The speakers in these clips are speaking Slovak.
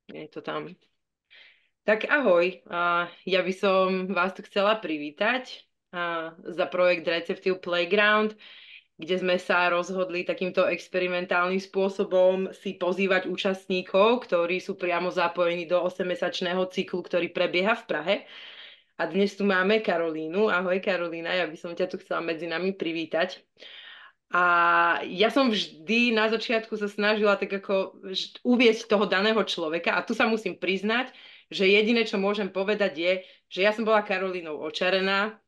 Je to tam. Tak ahoj, ja by som vás tu chcela privítať za projekt Receptive Playground, kde sme sa rozhodli takýmto experimentálnym spôsobom si pozývať účastníkov, ktorí sú priamo zapojení do 8-mesačného cyklu, ktorý prebieha v Prahe. A dnes tu máme Karolínu. Ahoj Karolína, ja by som ťa tu chcela medzi nami privítať. A ja som vždy na začiatku sa snažila tak ako uviesť toho daného človeka a tu sa musím priznať, že jediné, čo môžem povedať je, že ja som bola Karolínou očarená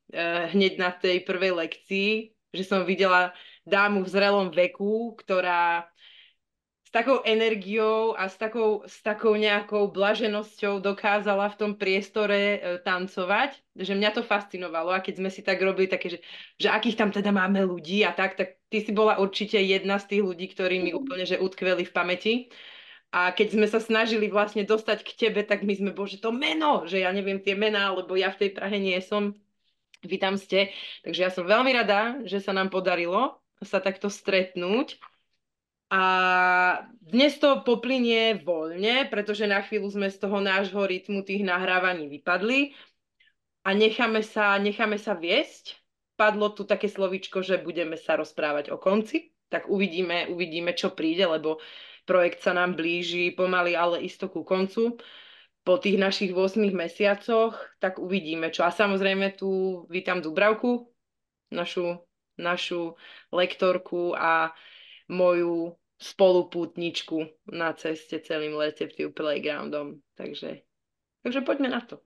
hneď na tej prvej lekcii, že som videla dámu v zrelom veku, ktorá s takou energiou a s takou nejakou blaženosťou dokázala v tom priestore tancovať, že mňa to fascinovalo. A keď sme si tak robili také, že akých tam teda máme ľudí a tak ty si bola určite jedna z tých ľudí, ktorí mi úplne že utkveli v pamäti. A keď sme sa snažili vlastne dostať k tebe, tak my sme, bože, to meno, že ja neviem tie mená, lebo ja v tej Prahe nie som. Vítam ste. Takže ja som veľmi rada, že sa nám podarilo sa takto stretnúť. A dnes to poplynie voľne, pretože na chvíľu sme z toho nášho rytmu tých nahrávaní vypadli a necháme sa viesť. Padlo tu také slovíčko, že budeme sa rozprávať o konci, tak uvidíme, čo príde, lebo projekt sa nám blíži pomaly, ale isto ku koncu. Po tých našich 8 mesiacoch, tak uvidíme čo. A samozrejme tu vítam Dubravku, našu lektorku a moju spolupútničku na ceste celým Receptive Playgroundom. Takže poďme na to.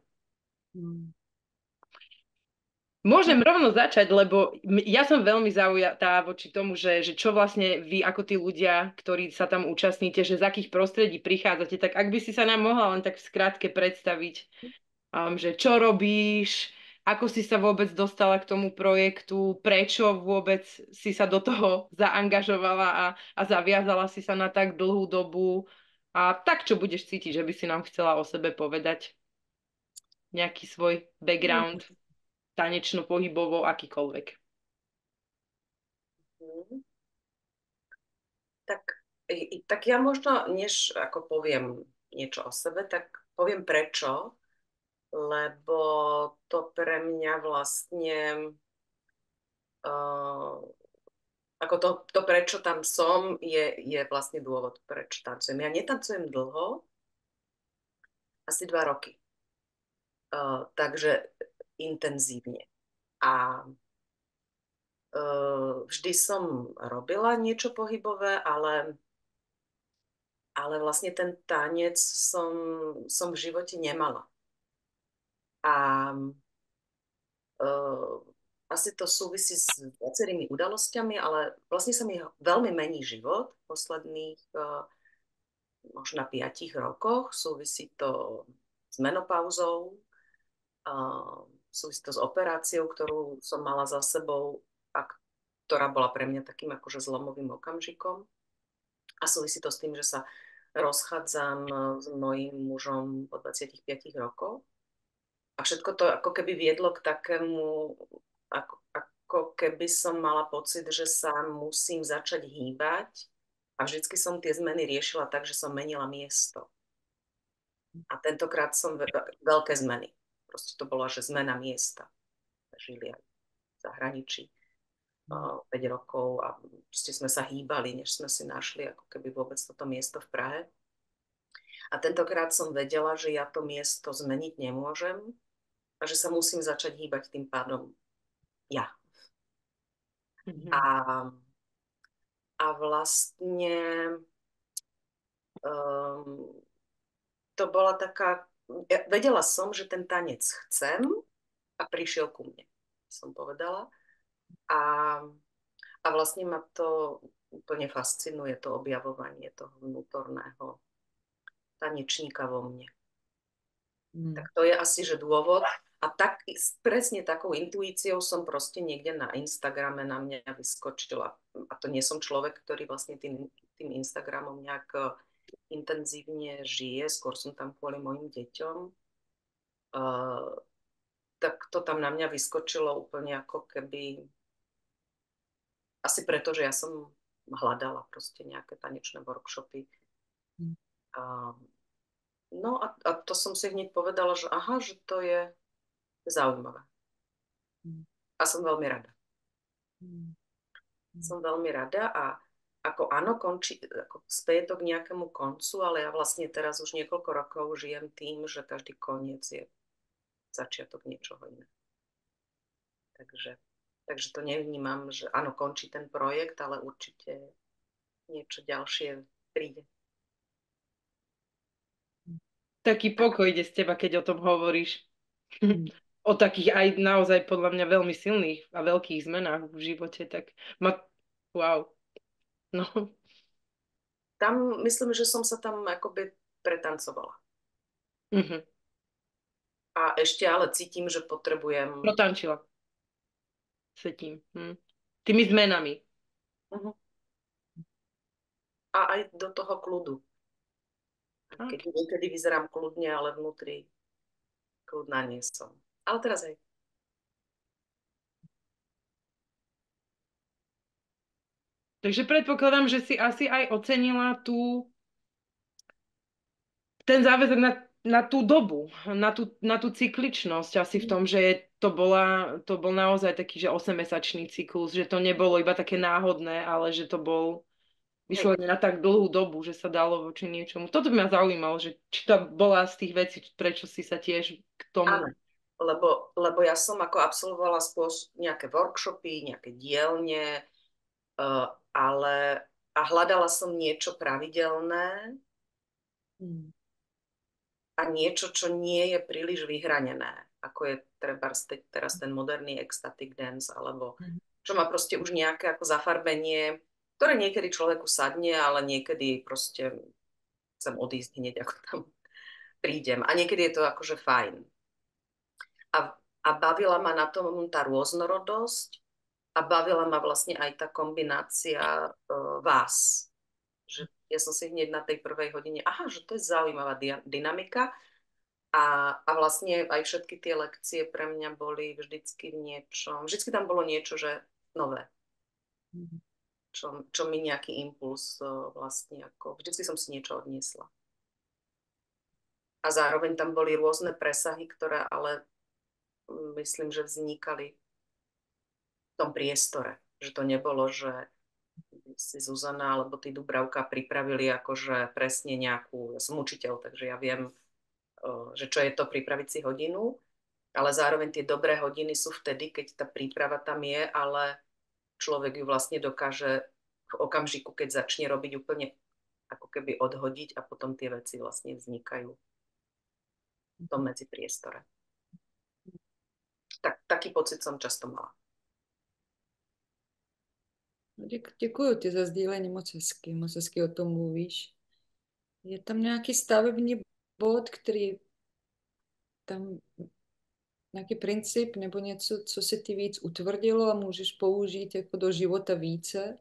Môžem rovno začať, lebo ja som veľmi zaujatá voči tomu, že čo vlastne vy ako tí ľudia, ktorí sa tam účastníte, že z akých prostredí prichádzate, tak ak by si sa nám mohla len tak v skratke predstaviť, že čo robíš, ako si sa vôbec dostala k tomu projektu, prečo vôbec si sa do toho zaangažovala a zaviazala si sa na tak dlhú dobu a tak, čo budeš cítiť, že by si nám chcela o sebe povedať, nejaký svoj background, tanečno-pohybovo, akýkoľvek. Mhm. Tak, tak ja možno, než ako poviem niečo o sebe, tak poviem prečo, lebo to pre mňa vlastne uh, ako to, prečo tam som, je vlastne dôvod, prečo tancujem. Ja netancujem dlho, asi 2 roky. Takže intenzívne. A vždy som robila niečo pohybové, ale vlastne ten tanec som v živote nemala. A asi to súvisí s viacerými udalosťami, ale vlastne sa mi veľmi mení život v posledných možno 5 rokoch. Súvisí to s menopauzou, súvisí to s operáciou, ktorú som mala za sebou a ktorá bola pre mňa takým akože zlomovým okamžikom. A súvisí to s tým, že sa rozchádzam s mojím mužom po 25 rokoch. A všetko to ako keby viedlo k takému, ako keby som mala pocit, že sa musím začať hýbať. A vždycky som tie zmeny riešila tak, že som menila miesto. A tentokrát som veľké zmeny. Proste to bola, že zmena miesta. Žili aj v zahraničí 5 rokov a proste sme sa hýbali, než sme si našli ako keby vôbec toto miesto v Prahe. A tentokrát som vedela, že ja to miesto zmeniť nemôžem a že sa musím začať hýbať tým pádom ja. Mhm. A vlastne um, to bola taká, vedela som, že ten tanec chcem a prišiel ku mne, som povedala. A, a vlastne ma to úplne fascinuje, to objavovanie toho vnútorného tanečníka vo mne. Tak to je asi, že dôvod. A tak presne takou intuíciou som proste niekde na Instagrame na mňa vyskočila. A to nie som človek, ktorý vlastne tým Instagramom nejak intenzívne žije, skôr som tam kvôli mojim deťom. Tak to tam na mňa vyskočilo úplne ako keby asi preto, že ja som hľadala proste nejaké tanečné workshopy No a to som si hneď povedala, že aha, že to je zaujímavé. Mm. A som veľmi rada. Mm. Som veľmi rada a ako áno, končí, ako speje to k nejakému koncu, ale ja vlastne teraz už niekoľko rokov žijem tým, že každý koniec je začiatok niečoho iného. Takže to nevnímam, že áno, končí ten projekt, ale určite niečo ďalšie príde. Taký pokoj ide z teba, keď o tom hovoríš. Mm. O takých aj naozaj podľa mňa veľmi silných a veľkých zmenách v živote, tak ma... Wow. No. Tam myslím, že som sa tam akoby pretancovala. Mhm. A ešte ale cítim, že potrebujem... Protančila sa tím. Tými zmenami. Uh-huh. A aj do toho kľudu. Keď Okay. niekedy vyzerám kľudne, ale vnútri kľudná nie som. Ale teraz aj. Takže predpokladám, že si asi aj ocenila ten záväzok na tú dobu, na tú cykličnosť asi v tom, že to bol naozaj taký, že 8-mesačný cyklus, že to nebolo iba také náhodné, ale že to bol Hej, vyslovene na tak dlhú dobu, že sa dalo voči niečomu. Toto by ma zaujímalo, že či to bola z tých vecí, prečo si sa tiež k tomu... áno. Lebo ja som ako absolvovala nejaké workshopy, nejaké dielne, ale a hľadala som niečo pravidelné Mm. a niečo, čo nie je príliš vyhranené, ako je teraz ten moderný ecstatic dance, alebo Mm. čo má proste už nejaké ako zafarbenie, ktoré niekedy človeku sadne, ale niekedy proste chcem odísť hneď, ako tam prídem. A niekedy je to akože fajn. A bavila ma na tom tá rôznorodosť a bavila ma vlastne aj tá kombinácia vás. Že ja som si hneď na tej prvej hodine, aha, že to je zaujímavá dynamika a vlastne aj všetky tie lekcie pre mňa boli vždycky v niečom, vždycky tam bolo niečo, že nové, Mm. čo mi nejaký impuls vlastne ako, vždycky som si niečo odniesla. A zároveň tam boli rôzne presahy, ktoré ale myslím, že vznikali v tom priestore. Že to nebolo, že si Zuzana alebo ty Dubravka pripravili akože presne nejakú, ja som učiteľ, takže ja viem, že čo je to pripraviť si hodinu, ale zároveň tie dobré hodiny sú vtedy, keď tá príprava tam je, ale človek ju vlastne dokáže v okamžiku, keď začne robiť úplne ako keby odhodiť a potom tie veci vlastne vznikajú v tom medzipriestore. Taký pocit som často mala. No, děkuju ti za sdílení, moc hezky o tom mluvíš. Je tam nějaký stavební bod, který tam nějaký princip nebo něco, co se ti víc utvrdilo a můžeš použít jako do života více?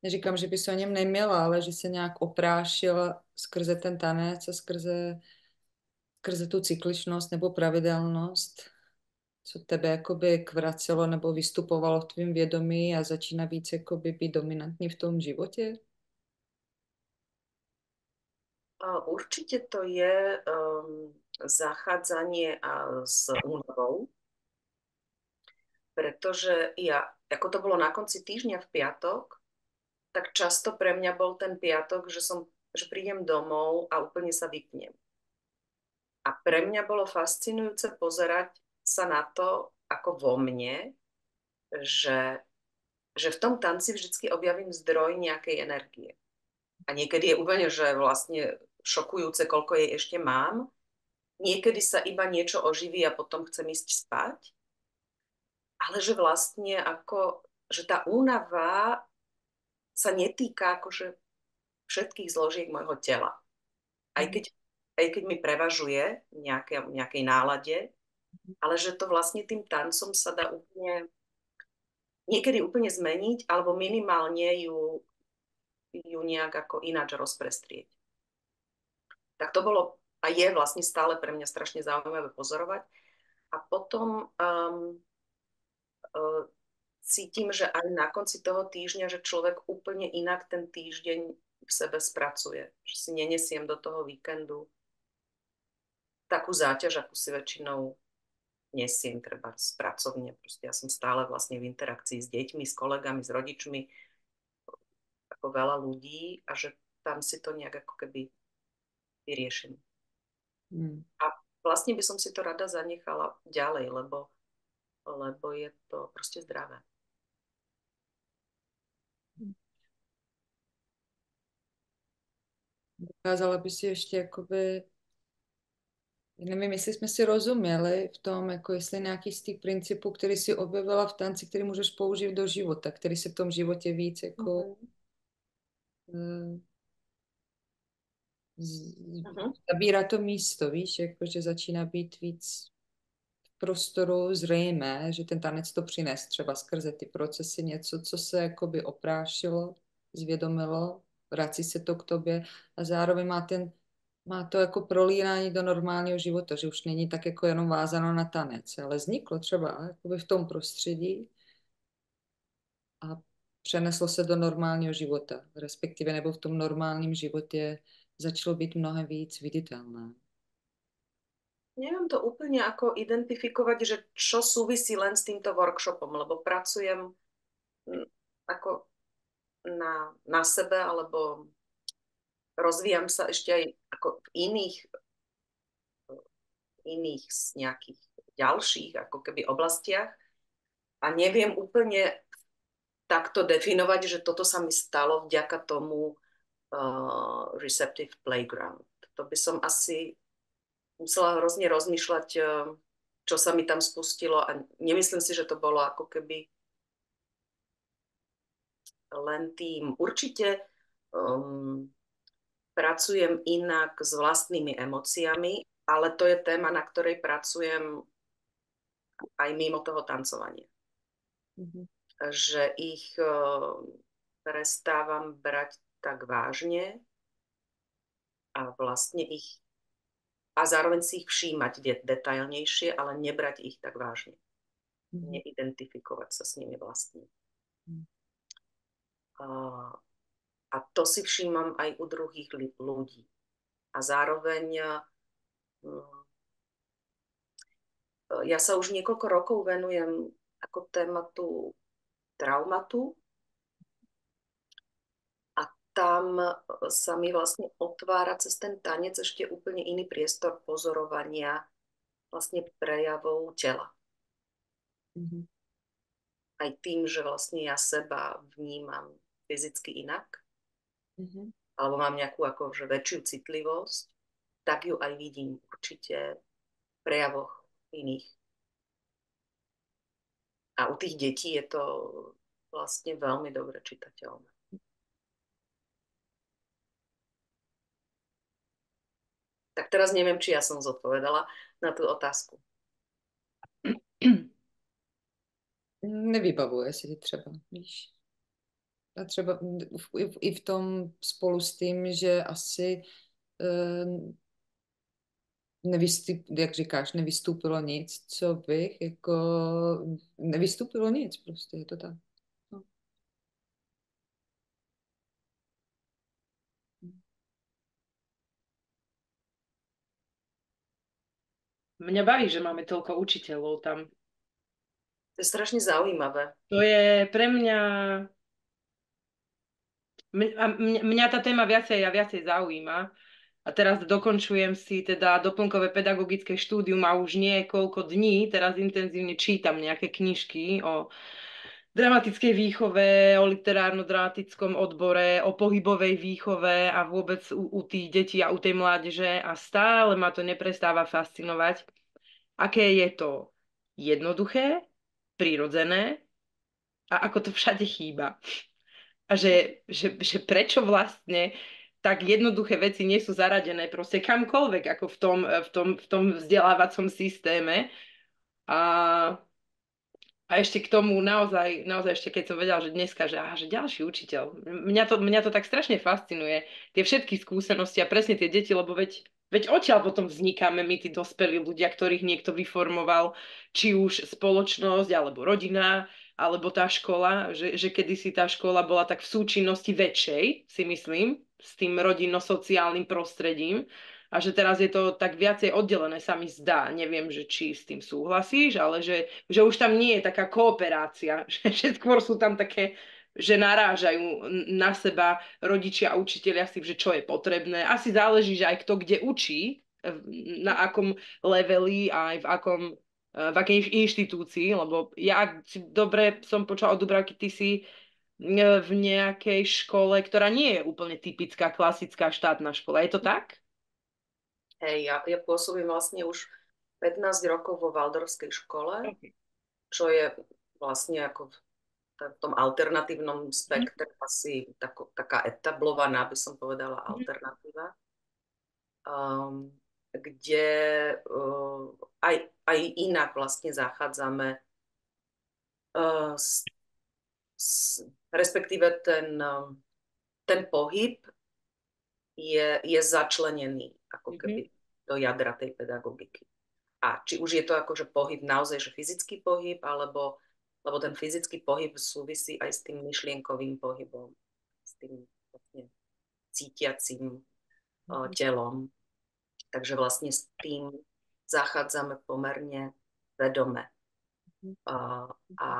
Neříkám, že bys o něm neměla, ale že se nějak oprášila skrze ten tanec a skrze tu cykličnost nebo pravidelnost, co tebe jakoby kvracelo nebo vystupovalo v tvým vědomí a začíná víc jakoby být dominantní v tom životě? Určite to je zachádzanie s únavou, pretože ako to bolo na konci týždňa v piatok, tak často pre mňa bol ten piatok, že prídem domov a úplne sa vypnem. A pre mňa bolo fascinujúce pozerať sa na to, ako vo mne, že v tom tanci vždycky objavím zdroj nejakej energie. A niekedy je úplne, že vlastne šokujúce, koľko jej ešte mám. Niekedy sa iba niečo oživí a potom chcem ísť spať. Ale že vlastne že tá únava sa netýka akože všetkých zložiek môjho tela. Aj keď mi prevažuje v nejakej nálade, ale že to vlastne tým tancom sa dá niekedy úplne zmeniť, alebo minimálne ju nejak ako ináč rozprestrieť. Tak to bolo a je vlastne stále pre mňa strašne zaujímavé pozorovať. A potom cítim, že aj na konci toho týždňa, že človek úplne inak ten týždeň v sebe spracuje. Že si nenesiem do toho víkendu takú záťaž, akú si väčšinou nesiem treba pracovne. Proste ja som stále vlastne v interakcii s deťmi, s kolegami, s rodičmi, ako veľa ľudí a že tam si to nejak ako keby vyriešim. A vlastne by som si to rada zanechala ďalej, lebo je to proste zdravé. Dokázala by si ještě jakoby, nevím, jestli jsme si rozuměli v tom, jako jestli nějaký z těch principů, který si objevila v tanci, který můžeš použít do života, který se v tom životě víc jako zabírá to místo, víš, jako, že začíná být víc v prostoru zřejmé, že ten tanec to přines třeba skrze ty procesy něco, co se jakoby oprášilo, zvědomilo, vrací se to k tobě a zároveň má to jako prolínání do normálního života, že už není tak jako jenom vázáno na tanec, ale vzniklo třeba jakoby v tom prostředí a přeneslo se do normálního života, respektive nebo v tom normálním životě začalo být mnohem víc viditeľné. Neviem to úplne ako identifikovať, že čo súvisí len s týmto workshopom, lebo pracujem ako na sebe, alebo rozvíjam sa ešte aj ako v iných nejakých ďalších ako keby oblastiach a neviem úplne takto definovať, že toto sa mi stalo vďaka tomu Receptive Playground. To by som asi musela hrozne rozmýšľať, čo sa mi tam spustilo a nemyslím si, že to bolo ako keby len tým. Určite pracujem inak s vlastnými emóciami, ale to je téma, na ktorej pracujem aj mimo toho tancovania. Že ich prestávam brať tak vážne a vlastne a zároveň si ich všímať detailnejšie, ale nebrať ich tak vážne. Neidentifikovať sa s nimi vlastne. A to si všímam aj u druhých ľudí. A zároveň ja sa už niekoľko rokov venujem ako tématu traumatu. Tam sa mi vlastne otvára cez ten tanec ešte úplne iný priestor pozorovania vlastne prejavov tela. Aj tým, že vlastne ja seba vnímam fyzicky inak, alebo mám nejakú akože väčšiu citlivosť, tak ju aj vidím určite v prejavoch iných. A u tých detí je to vlastne veľmi dobre čitateľné. Tak teraz neviem, či ja som zodpovedala na tú otázku. Nevybavuje si třeba, víš. A třeba i v tom spolu s tím, že asi jak říkáš, nevystúpilo nic, co bych, jako nevystúpilo nic, prostě je to tak. No. Mňa baví, že máme toľko učiteľov tam. To je strašne zaujímavé. To je pre mňa... Mňa tá téma viacej a viacej zaujíma. A teraz dokončujem si teda doplnkové pedagogické štúdium a už niekoľko dní teraz intenzívne čítam nejaké knižky o dramatickej výchove, o literárno-dramatickom odbore, o pohybovej výchove a vôbec u tých detí a u tej mládeže a stále ma to neprestáva fascinovať, aké je to jednoduché, prirodzené a ako to všade chýba. A že prečo vlastne tak jednoduché veci nie sú zaradené proste kamkoľvek, ako v tom vzdelávacom systéme. A ešte k tomu naozaj ešte keď som vedela, že dneska, že ďalší učiteľ. Mňa to tak strašne fascinuje. Tie všetky skúsenosti a presne tie deti, lebo veď odtiaľ potom vznikáme my, tí dospelí ľudia, ktorých niekto vyformoval, či už spoločnosť, alebo rodina, alebo tá škola, že kedysi tá škola bola tak v súčinnosti väčšej, si myslím, s tým rodinno-sociálnym prostredím, a že teraz je to tak viacej oddelené, sa mi zdá. Neviem, že či s tým súhlasíš, ale že už tam nie je taká kooperácia, že skôr sú tam také, že narážajú na seba rodičia a učitelia s tým, že čo je potrebné. Asi záleží, že aj kto kde učí, na akom leveli a aj v akej inštitúcii, lebo ja, ak si dobre som počula od Dubravky, ty si v nejakej škole, ktorá nie je úplne typická, klasická štátna škola. Je to tak? Hej, ja pôsobím vlastne už 15 rokov vo Waldorfskej škole, Okay. čo je vlastne ako v tom alternatívnom Mhm. spektre asi taká etablovaná, by som povedala, Mhm. alternatíva, kde aj inak vlastne zachádzame, uh, s, respektíve ten pohyb je začlenený ako Mhm. keby do jadra tej pedagogiky. A či už je to akože pohyb naozaj, že fyzický pohyb, lebo ten fyzický pohyb súvisí aj s tým myšlienkovým pohybom, s tým vlastne cítiacím Mhm. telom. Takže vlastne s tým zachádzame pomerne vedome. A, a,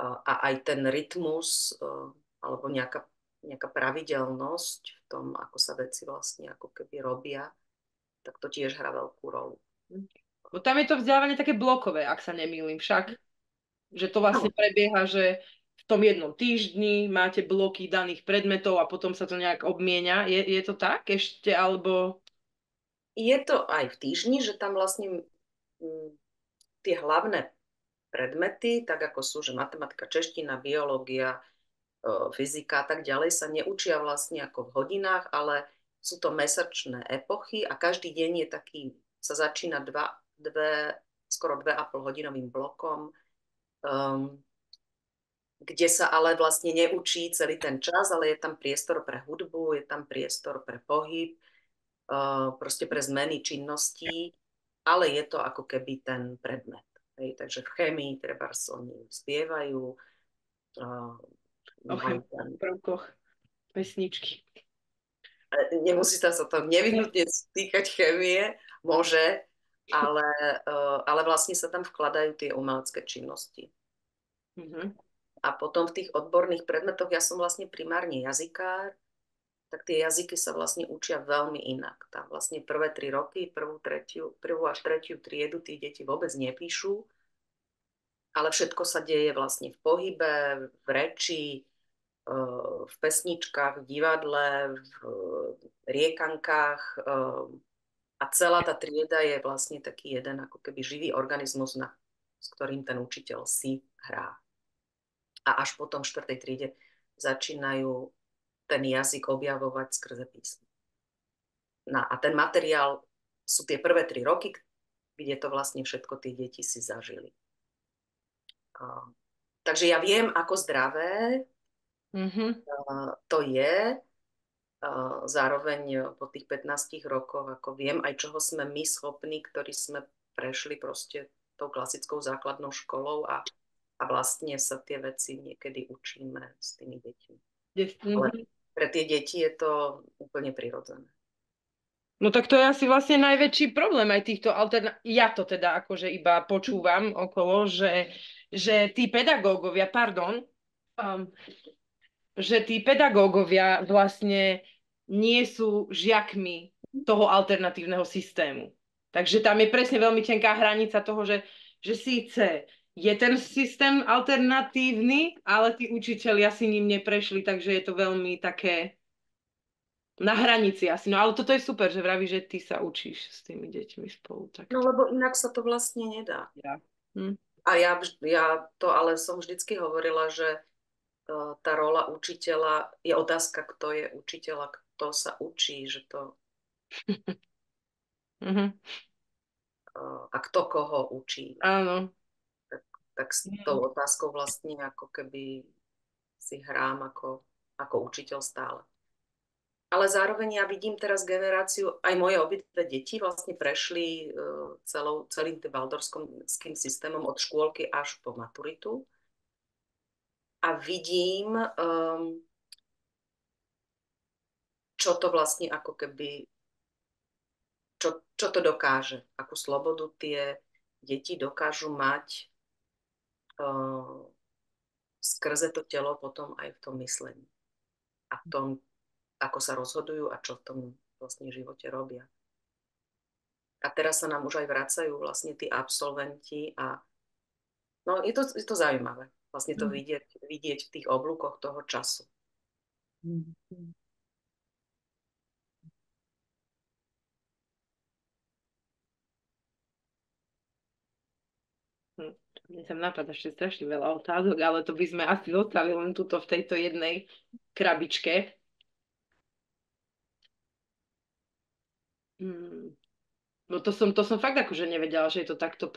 a aj ten rytmus alebo nejaká pravidelnosť v tom, ako sa veci vlastne ako keby robia, tak to tiež hrá veľkú rolu. Bo tam je to vzdelávanie také blokové, ak sa nemýlim však. Že to vlastne Áno, prebieha, že v tom jednom týždni máte bloky daných predmetov a potom sa to nejak obmienia. Je to tak ešte, alebo... je to aj v týždni, že tam vlastne tie hlavné predmety, tak ako sú, že matematika, čeština, biológia, fyzika a tak ďalej, sa neučia vlastne ako v hodinách, ale sú to mesačné epochy a každý deň je taký, sa začína skoro 2,5 hodinovým blokom, um, kde sa ale vlastne neučí celý ten čas, ale je tam priestor pre hudbu, je tam priestor pre pohyb, proste pre zmeny činností, ale je to ako keby ten predmet. Hej, takže v chémii treba oni spievajú, O majú chemických tam, prvkoch, pesničky. nemusí sa to nevyhnutne týkať chémie, môže, ale, ale vlastne sa tam vkladajú tie umelecké činnosti. Mhm. A potom v tých odborných predmetoch, ja som vlastne primárne jazykár, tak tie jazyky sa vlastne učia veľmi inak. Tam vlastne prvé 3 roky, prvú až tretiu triedu tí deti vôbec nepíšu, ale všetko sa deje vlastne v pohybe, v reči, v pesničkách, v divadle, v riekankách, a celá tá trieda je vlastne taký jeden ako keby živý organizmus, s ktorým ten učiteľ si hrá. A až potom v 4. triede začínajú ten jazyk objavovať skrze písmo. No a ten materiál sú tie prvé 3 roky, kde to vlastne všetko tí deti si zažili. Takže ja viem, ako zdravé Mhm. to je. Zároveň po tých 15 rokoch, ako viem aj čoho sme my schopní, ktorí sme prešli proste tou klasickou základnou školou a vlastne sa tie veci niekedy učíme s tými deťmi. Ale Mhm. pre tie deti je to úplne prirodzené. No tak to je asi vlastne najväčší problém aj týchto Ja to teda akože iba počúvam okolo, že tí pedagógovia, pardon, um, že tí pedagógovia vlastne nie sú žiakmi toho alternatívneho systému. Takže tam je presne veľmi tenká hranica toho, že síce je ten systém alternatívny, ale tí učitelia si ním neprešli, takže je to veľmi také na hranici asi. No ale toto je super, že vraví, že ty sa učíš s tými deťmi spolu No takto. lebo inak sa to vlastne nedá. Ja. Hm. A ja to ale som vždycky hovorila, že tá rola učiteľa je otázka, kto je učiteľ a kto sa učí, že to Mhm. a kto koho učí. Áno. Tak, tak s tou Mhm. otázkou vlastne ako keby si hrám ako učiteľ stále. Ale zároveň ja vidím teraz generáciu, aj moje obidve deti vlastne prešli celým tým waldorfským systémom od škôlky až po maturitu. A vidím, čo to vlastne ako keby čo to dokáže, akú slobodu tie deti dokážu mať skrze to telo potom aj v tom myslení a v tom, ako sa rozhodujú a čo v tom vlastne živote robia. A teraz sa nám už aj vracajú vlastne tí absolventi a no, je to zaujímavé vlastne to vidieť v tých oblúkoch toho času. Mne sa napadá ešte strašne veľa otázok, ale to by sme asi zostali len tuto v tejto jednej krabičke. No to som fakt akože nevedela, že je to takto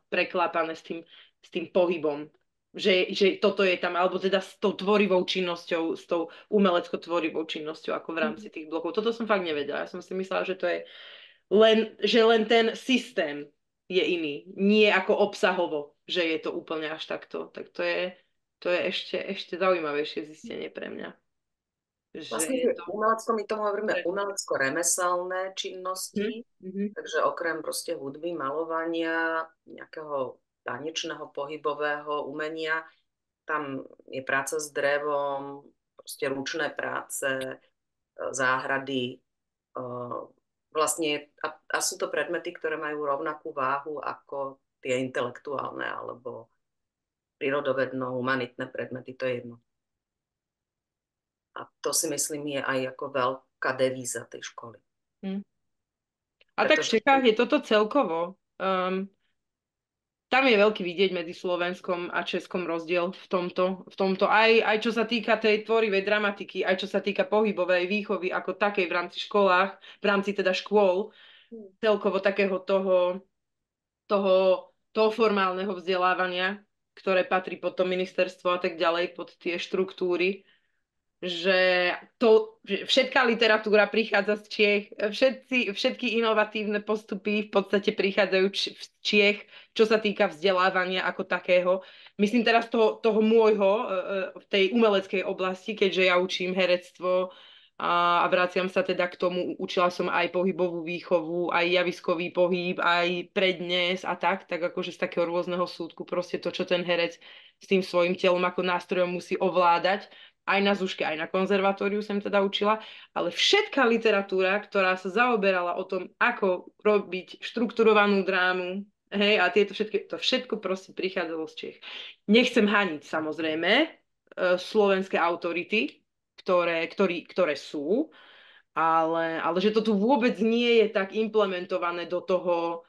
preklápané s tým pohybom. Že toto je tam, alebo teda s tou tvorivou činnosťou, s tou umelecko-tvorivou činnosťou, ako v rámci tých blokov. Toto som fakt nevedela. Ja som si myslela, že to je len ten systém je iný. Nie ako obsahovo, že je to úplne až takto. Tak to je ešte zaujímavejšie zistenie pre mňa. Že Vlastne je to... my tomu hovoríme umelecko-remeselné činnosti, takže okrem proste hudby, malovania, nejakého tanečného, pohybového umenia, tam je práca s drevom, proste ručné práce, záhrady. Vlastne, a sú to predmety, ktoré majú rovnakú váhu ako tie intelektuálne alebo prírodovedno-humanitné predmety, to je jedno. A to si myslím je aj ako veľká devíza tej školy. A tak v Čechách je toto celkovo. Tam je veľký vidieť medzi Slovenskom a Českom rozdiel v tomto. Aj čo sa týka tej tvorivej dramatiky, aj čo sa týka pohybovej výchovy ako takej v rámci školách, v rámci teda škôl, celkovo takého toho formálneho vzdelávania, ktoré patrí pod to ministerstvo a tak ďalej, pod tie štruktúry, že všetká literatúra prichádza z Čiech, všetky inovatívne postupy v podstate prichádzajú z Čiech, čo sa týka vzdelávania ako takého. Myslím teraz toho môjho v tej umeleckej oblasti, keďže ja učím herectvo a vraciam sa teda k tomu, učila som aj pohybovú výchovu, aj javiskový pohyb, aj prednes a tak akože z takého rôzneho súdku, proste to, čo ten herec s tým svojim telom ako nástrojom musí ovládať, aj na Zuške, aj na konzervatóriu som teda učila, ale všetká literatúra, ktorá sa zaoberala o tom, ako robiť štrukturovanú drámu, hej, a to všetko proste prichádzalo z Čech. Nechcem haniť samozrejme slovenské autority, ktoré sú, ale že to tu vôbec nie je tak implementované do toho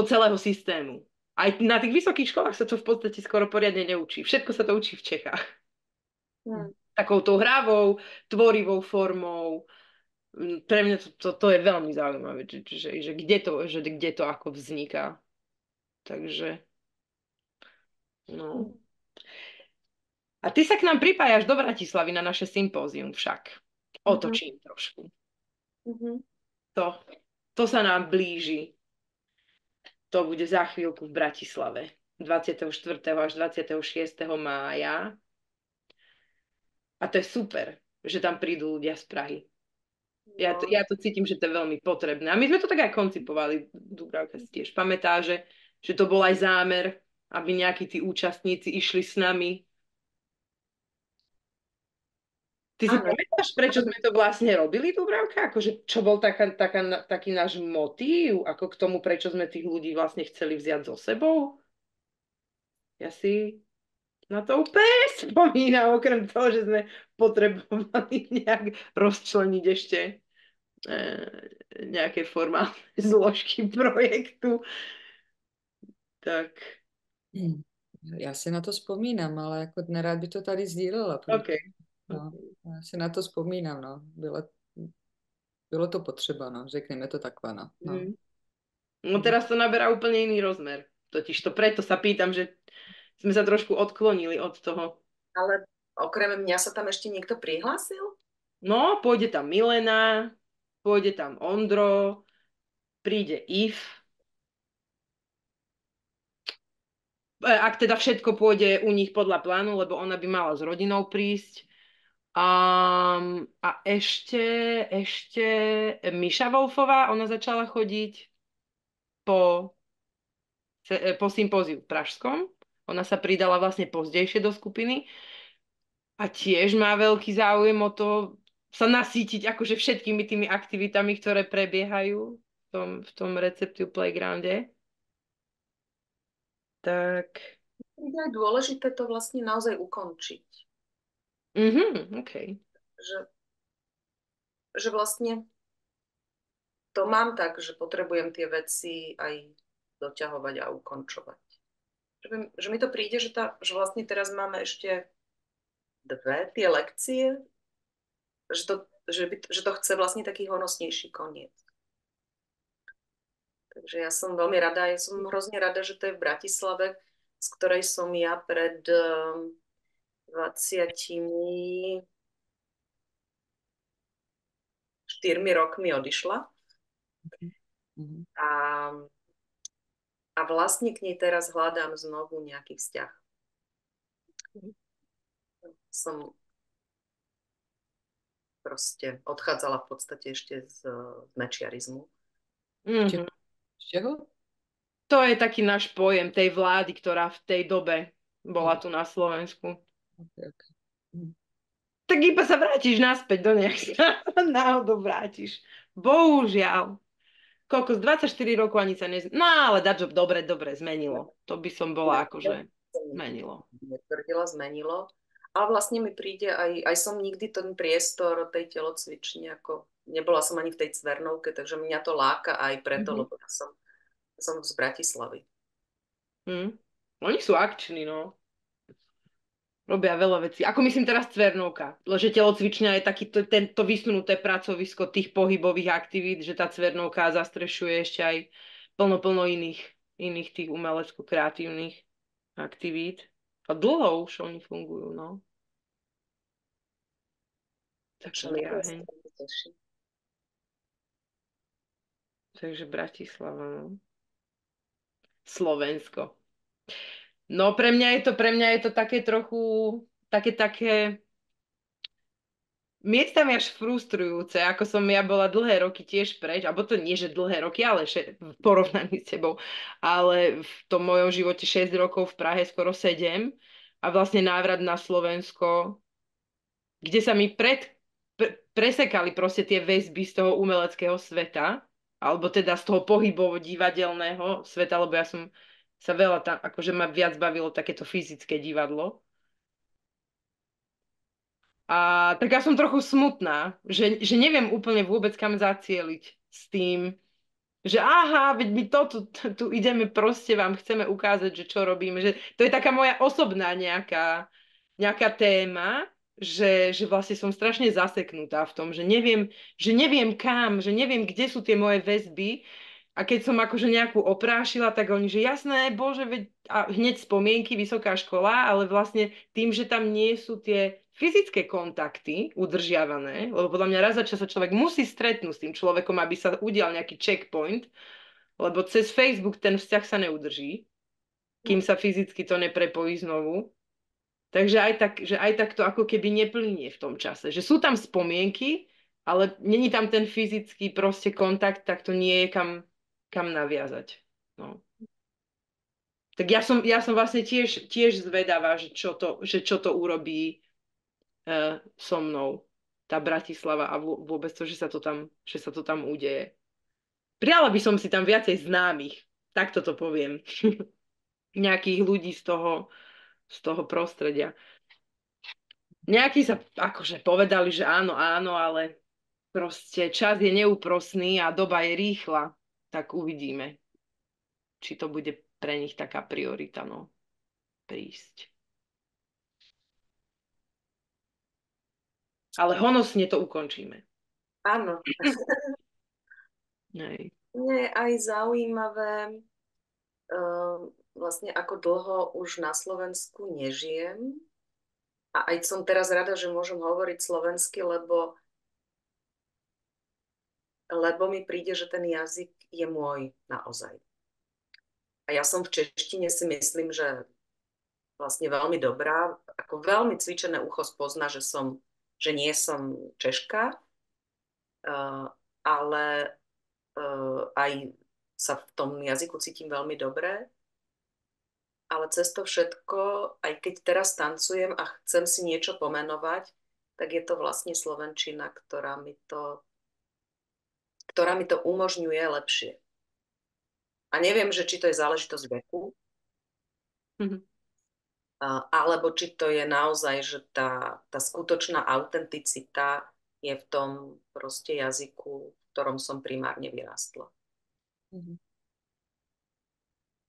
celého systému. Aj na tých vysokých školách sa to v podstate skoro poriadne neučí. Všetko sa to učí v Čechách. Takouto hravou, tvorivou formou. Pre mňa to je veľmi zaujímavé, že kde to ako vzniká. Takže, no. A ty sa k nám pripájaš do Bratislavy na naše sympózium však. Otočím trošku. To sa nám blíži. To bude za chvíľku v Bratislave. 24. až 26. mája. A to je super, že tam prídu ľudia z Prahy. Ja to cítim, že to je veľmi potrebné. A my sme to tak aj koncipovali. Dúbravka si tiež pamätá, že to bol aj zámer, aby nejakí tí účastníci išli s nami. Ty si pamätáš, prečo sme to vlastne robili, Dúbravka? Akože, čo bol taký náš motív, ako k tomu, prečo sme tých ľudí vlastne chceli vziať so sebou? Ja si na to úplne spomínam, okrem toho, že sme potrebovali nejak rozčleniť ešte nejaké formálne zložky projektu. Tak. Já si na to vzpomínám, ale jako nerád by to tady sdílela. Okay. No, já si na to vzpomínám, no. Bylo to potřeba, no. Řekneme to takhle, no. No teraz to naberá úplne iný rozmer. Totiž to preto sa pýtam, že sme sa trošku odklonili od toho. Ale okrem mňa sa tam ešte niekto prihlásil? No, pôjde tam Milena, pôjde tam Ondro, príde If. Ak teda všetko pôjde u nich podľa plánu, lebo ona by mala s rodinou prísť. A ešte Miša Wolfová, ona začala chodiť po, po sympóziu v Pražskom. Ona sa pridala vlastne pozdejšie do skupiny a tiež má veľký záujem o to sa nasýtiť akože všetkými tými aktivitami, ktoré prebiehajú v tom Receptiu Playgrounde. Tak. Je dôležité to vlastne naozaj ukončiť. OK. Že vlastne to mám tak, že potrebujem tie veci aj doťahovať a ukončovať. Že mi to príde, že vlastne teraz máme ešte tie lekcie, že to chce vlastne taký honosnejší koniec. Takže ja som veľmi rada, ja som hrozne rada, že to je v Bratislave, z ktorej som ja pred 24 rokmi odišla. A vlastne k nej teraz hľadám znovu nejaký vzťah. Som proste odchádzala v podstate ešte z mečiarizmu. Mhm. Z čeho? To je taký náš pojem tej vlády, ktorá v tej dobe bola tu na Slovensku. Okay. Tak iba sa vrátiš naspäť do nej, sa náhodou vrátiš. Bohužiaľ. Koľko, z 24 rokov ani sa No ale dobre, zmenilo. To by som bola akože zmenilo. Netvrdila, zmenilo. Ale vlastne mi príde aj som nikdy ten priestor tej telocvične, ako nebola som ani v tej Cvernovke, takže mňa to láka aj preto, lebo ja som z Bratislavy. Oni sú akční, no. Robia veľa vecí. Ako myslím teraz Cvernovka. Že telocvičňa je taký to vysunuté pracovisko tých pohybových aktivít, že tá Cvernovka zastrešuje ešte aj plno iných tých umelecko-kreatívnych aktivít. A dlho už oni fungujú, no. Takže Bratislava, no. Slovensko. No pre mňa je to také trochu, také miestami až frustrujúce, ako som ja bola dlhé roky tiež preč, alebo to nie, že dlhé roky, ale v porovnaní s tebou, ale v tom mojom živote 6 rokov v Prahe, skoro 7 a vlastne návrat na Slovensko, kde sa mi presekali proste tie väzby z toho umeleckého sveta, alebo teda z toho pohybovo-divadelného sveta, lebo ja som sa veľa tam, akože ma viac bavilo takéto fyzické divadlo. A tak ja som trochu smutná, že neviem úplne vôbec kam zacieliť s tým, že aha, veď my tu ideme proste, vám chceme ukázať, že čo robíme, že to je taká moja osobná nejaká téma, že vlastne som strašne zaseknutá v tom, že neviem kam, že neviem, kde sú tie moje väzby. A keď som akože nejakú oprášila, tak oni, že jasné, bože, veď, a hneď spomienky, vysoká škola, ale vlastne tým, že tam nie sú tie fyzické kontakty udržiavané, lebo podľa mňa raz za čas sa človek musí stretnúť s tým človekom, aby sa udial nejaký checkpoint, lebo cez Facebook ten vzťah sa neudrží, kým sa fyzicky to neprepojí znovu. Takže aj tak to ako keby neplynie v tom čase. Že sú tam spomienky, ale není tam ten fyzický proste kontakt, tak to nie je kam naviazať. No. Tak ja som vlastne tiež zvedavá, že čo to urobí so mnou tá Bratislava a vôbec to, že sa to tam udeje. Prijala by som si tam viacej známych, takto to poviem. Nejakých ľudí z toho prostredia. Nejakí sa akože povedali, že áno, ale proste čas je neúprosný a doba je rýchla. Tak uvidíme, či to bude pre nich taká priorita, no, prísť. Ale honosne to ukončíme. Áno. Nej. Mne je aj zaujímavé, vlastne ako dlho už na Slovensku nežijem. A aj som teraz rada, že môžem hovoriť slovensky, lebo mi príde, že ten jazyk je môj naozaj. A ja som v češtine si myslím, že vlastne veľmi dobrá, ako veľmi cvičené ucho spozná, že som že nie som Češka, ale aj sa v tom jazyku cítim veľmi dobre. Ale cez to všetko, aj keď teraz tancujem a chcem si niečo pomenovať, tak je to vlastne slovenčina, ktorá mi to umožňuje lepšie. A neviem, že či to je záležitosť veku, alebo či to je naozaj, že tá skutočná autenticita je v tom proste jazyku, v ktorom som primárne vyrástla.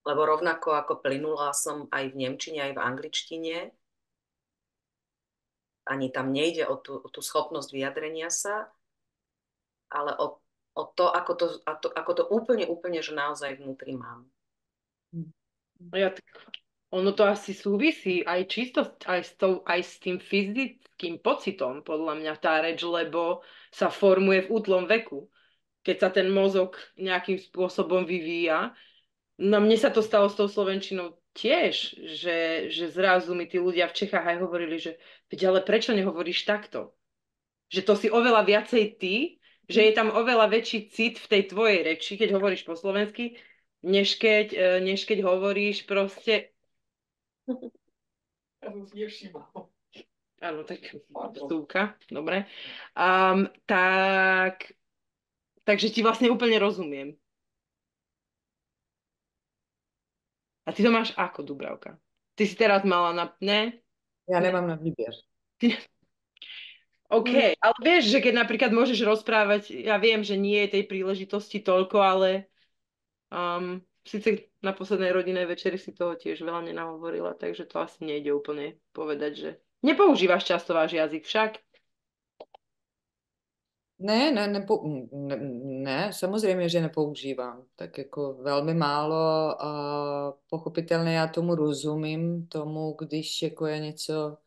Lebo rovnako ako plynula som aj v nemčine, aj v angličtine, ani tam nejde o tú schopnosť vyjadrenia sa, ale o to, ako to úplne, že naozaj vnútri mám. Ja, tak ono to asi súvisí aj čisto aj s tým fyzickým pocitom, podľa mňa tá reč, lebo sa formuje v útlom veku. Keď sa ten mozog nejakým spôsobom vyvíja. No mne sa to stalo s tou slovenčinou tiež, že zrazu mi tí ľudia v Čechách aj hovorili, že veď ale prečo nehovoríš takto? Že to si oveľa viacej ty, že je tam oveľa väčší cit v tej tvojej reči, keď hovoríš po slovensky, než keď hovoríš proste. Ja som si nevšímal. Áno, tak vstúka, dobre. Takže ti vlastne úplne rozumiem. A ty to máš ako, Dubravka? Ty si teraz mala na... Ne? Já nemám na výběr. OK, ale vieš, že keď napríklad môžeš rozprávať, ja viem, že nie je tej príležitosti toľko, ale síce na poslednej rodinnej večeri si toho tiež veľa nenahovorila, takže to asi nejde úplne povedať, že nepoužívaš často váš jazyk však. Ne, samozřejmě, že nepoužívám. Tak jako velmi málo a pochopitelně já tomu rozumím, tomu, když jako je něco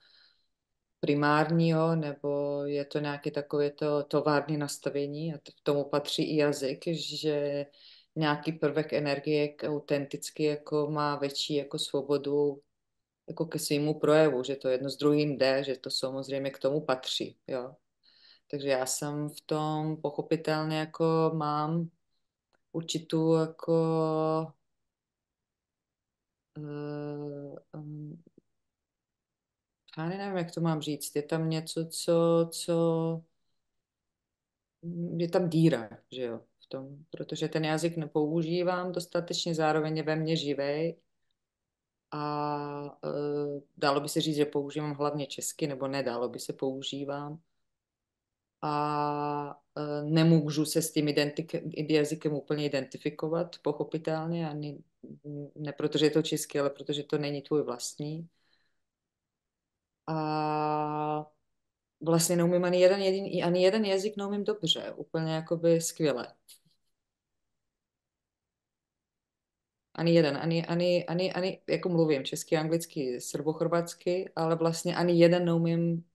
primárního, nebo je to nějaké takové to tovární nastavení a k tomu patří i jazyk, že nějaký prvek energie autenticky jako má větší jako svobodu jako ke svýmu projevu, že to jedno s druhým jde, že to samozřejmě k tomu patří, jo. Takže já jsem v tom pochopitelně jako mám určitou jako já nevím, jak to mám říct, je tam něco, co je tam díra, že jo, v tom, protože ten jazyk nepoužívám dostatečně, zároveň je ve mně živej a dalo by se říct, že používám hlavně česky, nebo nedalo by se používám a nemůžu se s tím jazykem úplně identifikovat, pochopitelně, ani ne protože je to česky, ale protože to není tvůj vlastní. A vlastně neumím ani jeden jazyk neumím dobře, úplně jakoby skvěle. Ani jeden, ani, jako mluvím česky, anglicky, srbochorvatsky, ale vlastně ani jeden neumím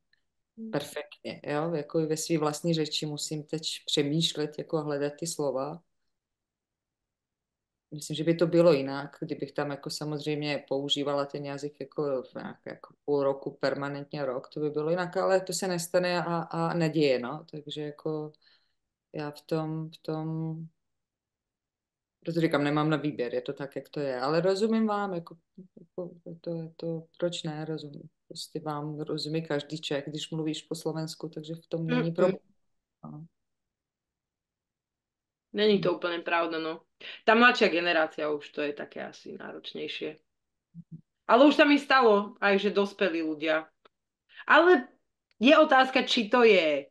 perfektně, jo, jako ve své vlastní řeči musím teď přemýšlet, jako hledat ty slova. Myslím, že by to bylo jinak, kdybych tam jako samozřejmě používala ten jazyk jako půl roku, permanentně rok, to by bylo jinak, ale to se nestane a neděje, no, takže jako já proto říkám, nemám na výběr, je to tak, jak to je, ale rozumím vám, proč ne, rozumím. Prostě vám rozumí každý Čech, když mluvíš po Slovensku, takže v tom není problém. No. Není to úplne pravda, no. Tá mladšia generácia už to je také asi náročnejšie. Ale už sa mi stalo aj, že dospelí ľudia. Ale je otázka, či to je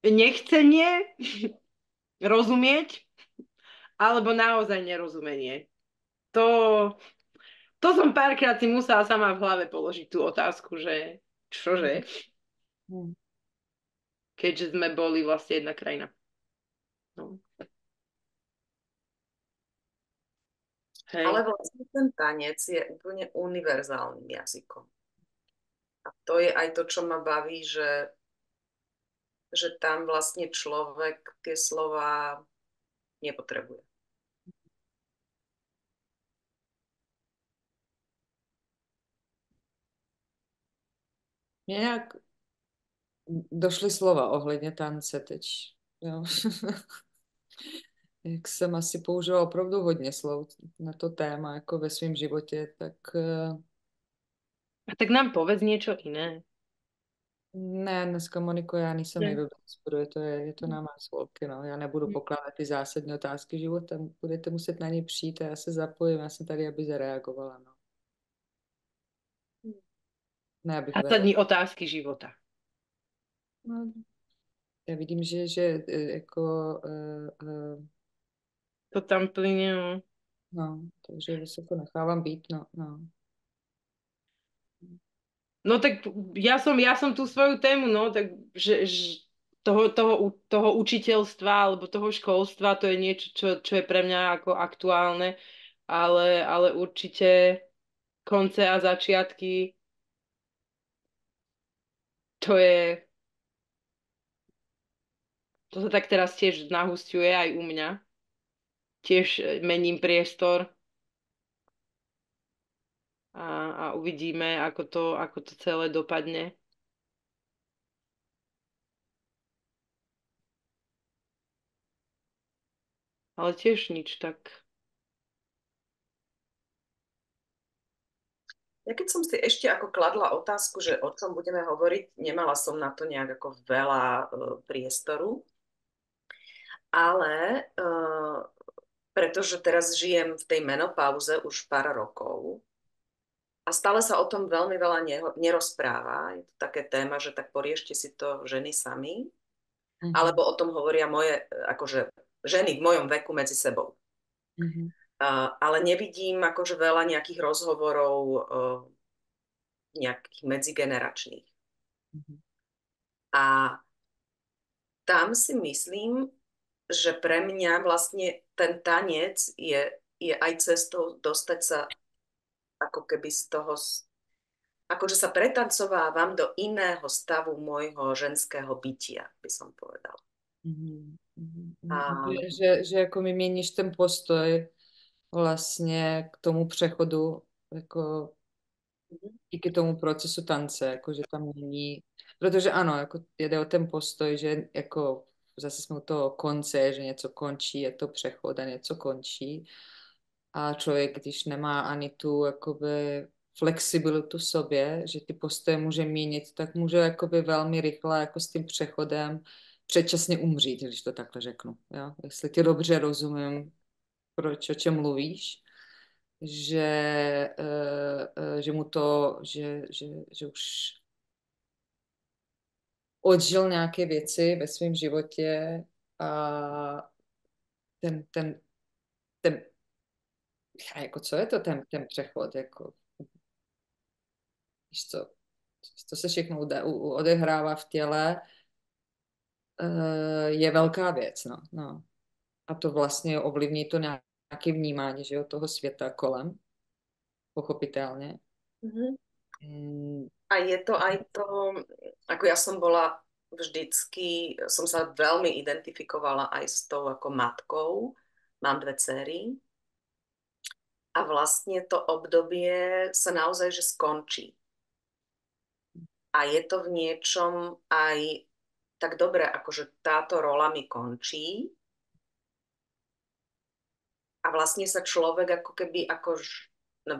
nechcenie rozumieť, alebo naozaj nerozumenie. To som párkrát si musela sama v hlave položiť tú otázku, že čože? Keďže sme boli vlastne jedna krajina. No. Hej. Ale vlastne ten tanec je úplne univerzálnym jazykom. A to je aj to, čo ma baví, že tam vlastne človek tie slova nepotrebuje. Nějak došly slova ohledně tance teď. Jo. Jak jsem asi použila opravdu hodně slov na to téma jako ve svém životě, tak A tak nám povedz niečo iné. ne, dneska Moniko, já nejsem Ne. nejblbý sporu, je to na nás holky, no. Já nebudu pokládat ty zásadní otázky života, budete muset na ně přijít a já se zapojím, já jsem tady, aby zareagovala, no. Ne, abych vedla. Zásadní otázky života. No, já vidím, že jako To tam plyne, no. no, takže se to nechávám být, no, no. No tak ja som tú svoju tému, no, tak že toho učiteľstva alebo toho školstva, to je niečo, čo je pre mňa ako aktuálne, ale určite konce a začiatky, to je, to sa tak teraz tiež nahusťuje aj u mňa. Tiež mením priestor a uvidíme, ako to celé dopadne. Ale tiež nič tak. Ja keď som si ešte ako kladla otázku, že o čom budeme hovoriť, nemala som na to nejak ako veľa priestoru, ale pretože teraz žijem v tej menopauze už pár rokov a stále sa o tom veľmi veľa nerozpráva. Je to také téma, že tak poriešte si to ženy sami, alebo o tom hovoria moje akože ženy v mojom veku medzi sebou. Ale nevidím akože veľa nejakých rozhovorov nejakých medzigeneračných. A tam si myslím, že pre mňa vlastne ten tanec je aj cestou dostať sa ako keby z toho, akože sa pretancovávam do iného stavu môjho ženského bytia, by som povedala. A Že jako mi měníš ten postoj vlastně k tomu přechodu, jako díky tomu procesu tance, jako že tam mění, protože ano, jako jde o ten postoj, že jako zase jsme u toho konce, že něco končí, je to přechod a něco končí a člověk, když nemá ani tu jakoby flexibilitu v sobě, že ty postoje může měnit, tak může jakoby velmi rychle jako s tím přechodem předčasně umřít, když to takhle řeknu. Jo? Jestli ti dobře rozumím, proč, o čem mluvíš, že, že mu to, že už odžil nějaké věci ve svém životě a ten jako co je to ten přechod, jako víš co se všechno odehrává v těle, je velká věc, no, no. A to vlastně ovlivní to nějaké vnímání, že jo, toho světa kolem, pochopitelně. A je to aj to, ako ja som bola vždycky, som sa veľmi identifikovala aj s tou ako matkou. Mám 2 dcery. A vlastne to obdobie sa naozaj že skončí. A je to v niečom aj tak dobre, akože táto rola mi končí. A vlastne sa človek ako keby, no,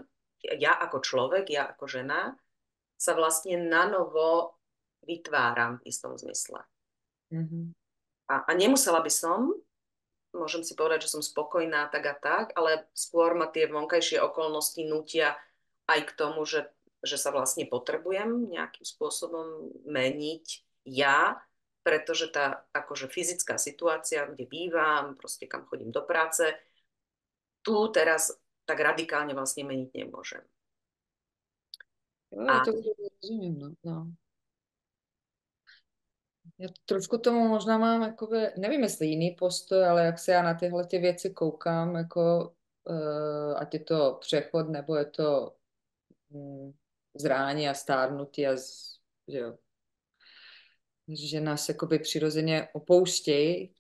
ja ako človek, ja ako žena, sa vlastne nanovo vytváram v istom zmysle. A nemusela by som, môžem si povedať, že som spokojná tak a tak, ale skôr ma tie vonkajšie okolnosti nutia aj k tomu, že sa vlastne potrebujem nejakým spôsobom meniť ja, pretože tá akože fyzická situácia, kde bývam, proste kam chodím do práce, tu teraz tak radikálne vlastne meniť nemôžem. Jo, to rozumím, no. No. Já trošku tomu možná mám, jakoby, nevím, jestli jiný postoj, ale jak se já na tyhle ty věci koukám, jako ať je to přechod, nebo je to zrání a stárnutí že jo, že nás jakoby přirozeně opouštějí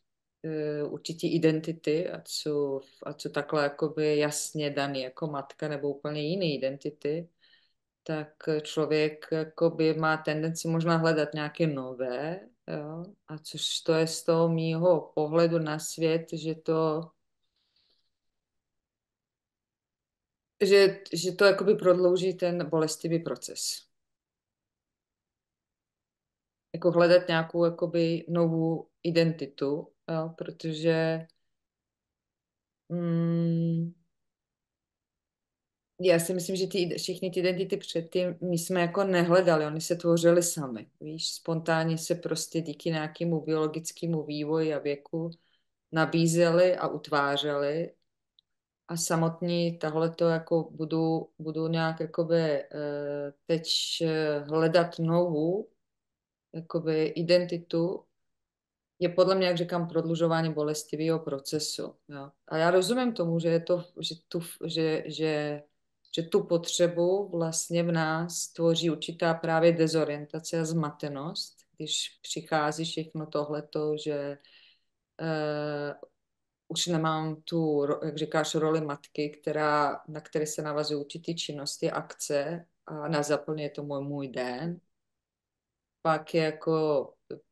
určitý identity, ať jsou takhle jakoby jasně daný jako matka nebo úplně jiné identity. tak člověk jakoby má tendenci možná hledat nějaké nové, jo? A což to je z toho mýho pohledu na svět, že to jakoby prodlouží ten bolestivý proces. Jako hledat nějakou jakoby novou identitu, jo? Protože já si myslím, že všechny ty identity předtím my jsme jako nehledali, oni se tvořili sami. Víš, spontánně se prostě díky nějakému biologickému vývoji a věku nabízeli a utvářeli. A samotní tohleto jako budu nějak jakoby teď hledat novou jakoby identitu, je podle mě, jak říkám, prodlužování bolestivého procesu. Jo. A já rozumím tomu, že je to, že tu potřebu vlastně v nás tvoří určitá právě dezorientace a zmatenost, když přichází všechno tohleto, že už nemám tu, jak říkáš, roli matky, na které se navazují určitý činnosti, akce a na zaplně je to můj den.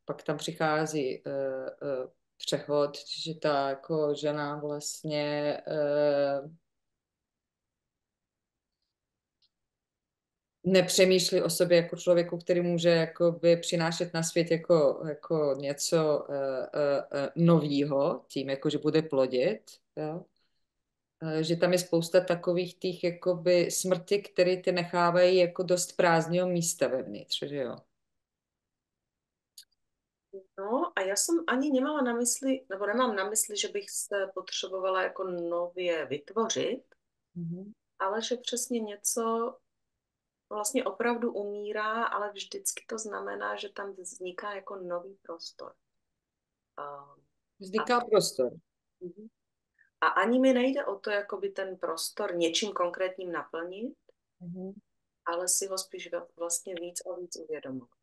Pak tam přichází přechod, že ta jako žena vlastně nepřemýšlí o sobě jako člověku, který může jakoby přinášet na svět jako něco novýho, tím, jako že bude plodit, jo? Že tam je spousta takových těch jakoby smrti, které ty nechávají jako dost prázdného místa vevnitř, že jo? No a já jsem ani nemala na mysli, nebo nemám na mysli, že bych se potřebovala jako nově vytvořit, ale že přesně něco vlastně opravdu umírá, ale vždycky to znamená, že tam vzniká jako nový prostor. Vzniká prostor. A ani mi nejde o to, jakoby ten prostor něčím konkrétním naplnit, ale si ho spíš vlastně víc a víc uvědomovat.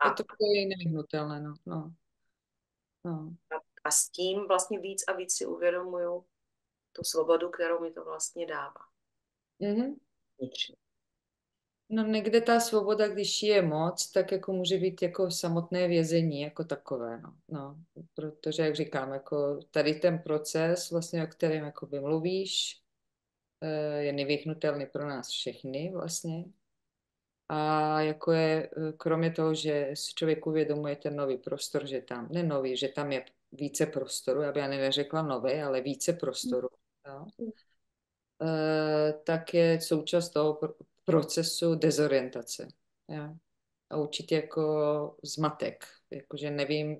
Je to nevyhnutelné, no. A s tím vlastně víc a víc si uvědomuju tu svobodu, kterou mi to vlastně dává. Vnitřně. No někde ta svoboda, když je moc, tak jako může být jako samotné vězení jako takové, no. Protože, jak říkám, jako tady ten proces, vlastně, o kterém jakoby mluvíš, je nevyhnutelný pro nás všechny vlastně. A jako je, kromě toho, že si člověk uvědomuje ten nový prostor, že tam, ne nový, že tam je více prostoru, já bych ani neřekla nový, ale více prostoru, jo? Tak je součást toho procesu dezorientace. Jo? A určitě jako zmatek, jakože nevím,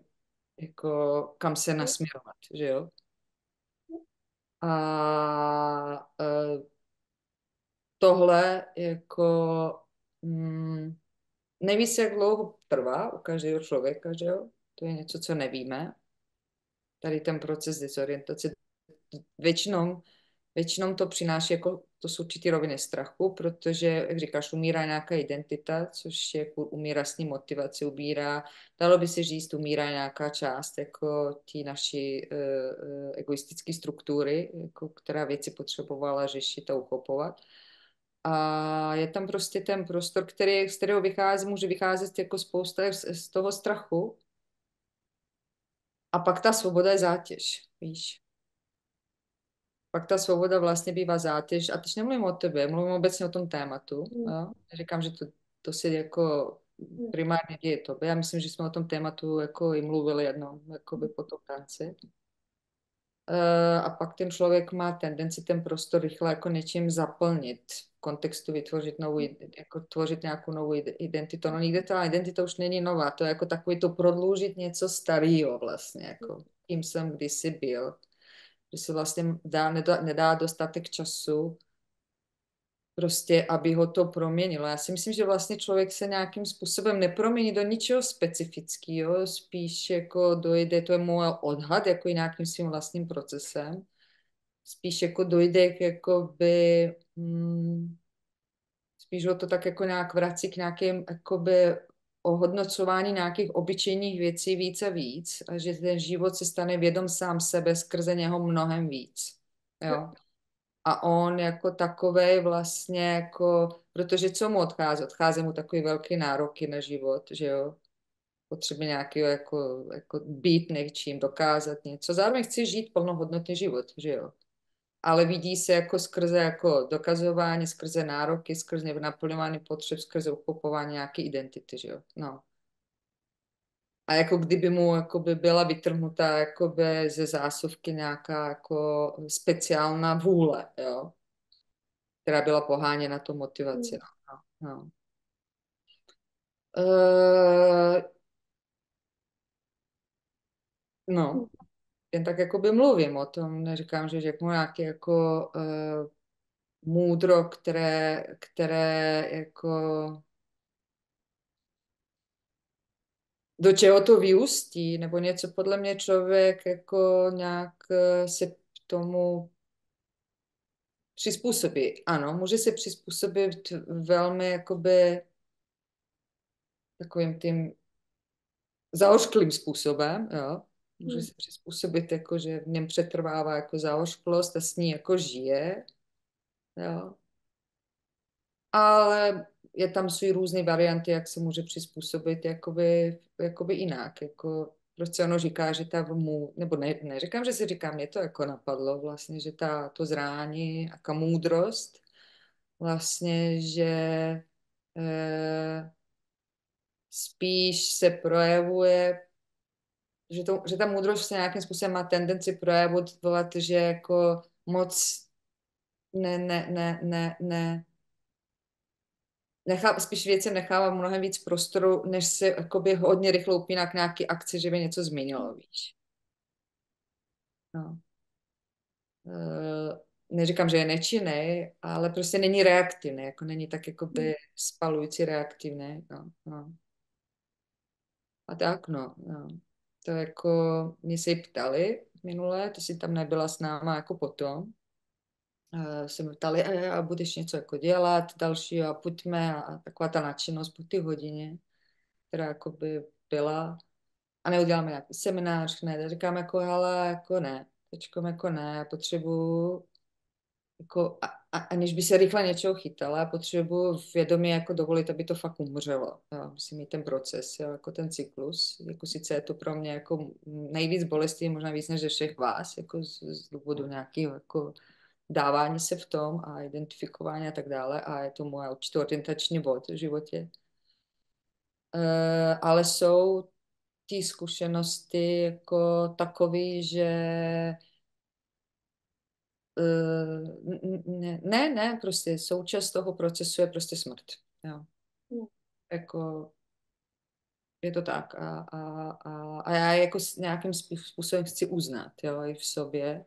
jako kam se nasměrovat, že jo? A tohle jako neví se, jak dlouho trvá u každého člověka, že jo? To je něco, co nevíme. Tady ten proces dezorientace většinou to přináší, jako to jsou určitý roviny strachu, protože, jak říkáš, umírá nějaká identita, což je jako umírá s ní motivace, dalo by se říct, umírá nějaká část jako té naší egoistické struktury, jako, která věci potřebovala řešit a uchopovat. A je tam prostě ten prostor, z kterého může vycházet jako spousta z toho strachu. A pak ta svoboda je zátěž, víš. Pak ta svoboda vlastně bývá zátěž. A teď nemluvím o tebe, mluvím obecně o tom tématu. Jo? Říkám, že to se jako primárně děje tobě. Já myslím, že jsme o tom tématu jako i mluvili jednou jakoby po tom tanci. A pak ten člověk má tendenci ten prostor rychle jako něčím zaplnit, v kontextu tvořit nějakou novou identitu. No nikde ta identita už není nová, to je jako takový to prodloužit něco starého vlastně, jako kým jsem kdysi byl. Že se vlastně nedá dostatek času prostě, aby ho to proměnilo. Já si myslím, že vlastně člověk se nějakým způsobem nepromění do ničeho specifického, spíš jako dojde, to je můj odhad, jako i nějakým svým vlastním procesem, spíš jako dojde k jakoby, spíš ho to tak jako nějak vrací k nějakým jakoby ohodnocování nějakých obyčejných věcí víc a víc a že ten život se stane vědom sám sebe skrze něho mnohem víc. Jo? A on jako takovej vlastně jako protože co mu odchází? Odchází mu takový velký nároky na život, že jo? Potřebuje nějaký jako být něčím, dokázat něco. Zároveň chci žít plnohodnotný život, že jo? Ale vidí se jako skrze jako dokazování, skrze nároky, skrze naplňování potřeb, skrze uchopování nějaké identity, že jo? No. A jako kdyby mu jakoby byla vytrhnutá jakoby ze zásuvky nějaká jako speciální vůle, jo? Která byla poháněna tou motivací. No. No. No. Jen tak jakoby mluvím o tom, neříkám, že řeknu nějaké jako můdro, které jako do čeho to vyústí, nebo něco podle mě člověk jako nějak se tomu přizpůsobí. Ano, může se přizpůsobit velmi jakoby takovým tím zaošklým způsobem, jo. Může se přizpůsobit jako, že v něm přetrvává jako zaošklost a s ní jako žije, jo. Ale je tam jsou různé varianty, jak se může přizpůsobit jakoby jinak. Jako, prostě ono říká, že nebo neříkám, že si říkám, mě to jako napadlo vlastně, že to zrání a moudrost vlastně, že spíš se projevuje, že ta moudrost se nějakým způsobem má tendenci projevovat, že jako moc ne spíš věcem nechává mnohem víc prostoru, než se jakoby hodně rychle upíná k nějaký akci, že by něco změnilo, víš. No. Neříkám, že je nečinný, ale prostě není reaktivní, jako není tak jakoby spalující reaktivní. No, no. A tak, no. To jako, mě se jí ptali minule, ty jsi tam nebyla s náma jako potom. Se mi ptali, a budeš něco jako dělat další a pojďme a taková ta nadšenost po té hodině, která jako by byla a neuděláme nějaký seminář, ne, říkám jako, hele, jako ne, teďkom jako ne, já potřebuji jako, aniž by se rychle něčeho chytala, potřebuji vědomě jako dovolit, aby to fakt umřelo. Jo. Musím mít ten proces, jo, jako ten cyklus. Jako sice je to pro mě jako nejvíc bolestí, možná víc než ze všech vás, jako z důvodu nějakého jako dávání se v tom a identifikování a tak dále a je to můj určitý orientační bod v životě. Ale jsou ty zkušenosti jako takový, že ne, prostě součást toho procesu je prostě smrt. Jo. Jako je to tak a já jako nějakým způsobem chci uznat, jo, i v sobě.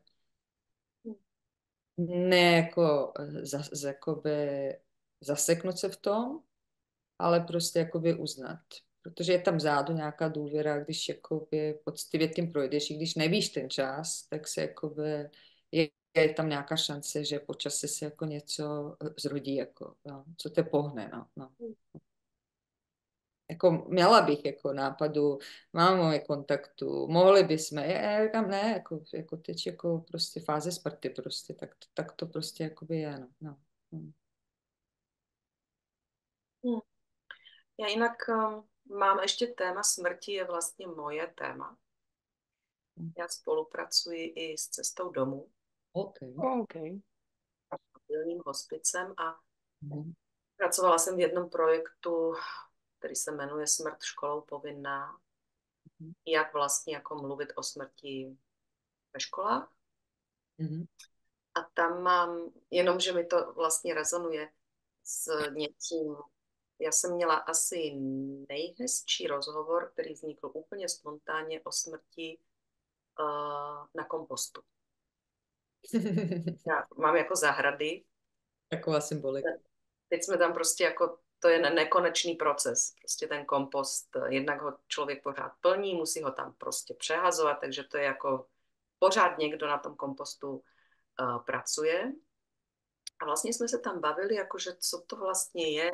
Ne jako jakoby zaseknout se v tom, ale prostě jakoby uznat. Protože je tam vzadu nějaká důvěra, když jakoby poctivě tím projdeš, i když nevíš ten čas, tak se jakoby je tam nějaká šance, že po čase se jako něco zrodí, jako, no, co te pohne, no. Jako měla bych jako nápadu, mám moje kontaktu, mohli bychom, já říkám ne, jako teď jako prostě fáze smrti prostě, tak to prostě jakoby je, no. Já jinak mám ještě téma smrti, je vlastně moje téma. Já spolupracuji i s Cestou domů. Okay. Mobilním hospicem a pracovala jsem v jednom projektu, který se jmenuje Smrt školou povinná. Jak vlastně jako mluvit o smrti ve školách. A tam mám, jenomže mi to vlastně rezonuje s něčím. Já jsem měla asi nejhezčí rozhovor, který vznikl úplně spontánně o smrti na kompostu. Já mám jako zahrady. Taková symbolika. Teď jsme tam prostě jako, to je nekonečný proces. Prostě ten kompost, jednak ho člověk pořád plní, musí ho tam prostě přehazovat, takže to je jako pořád někdo na tom kompostu pracuje. A vlastně jsme se tam bavili, jakože co to vlastně je,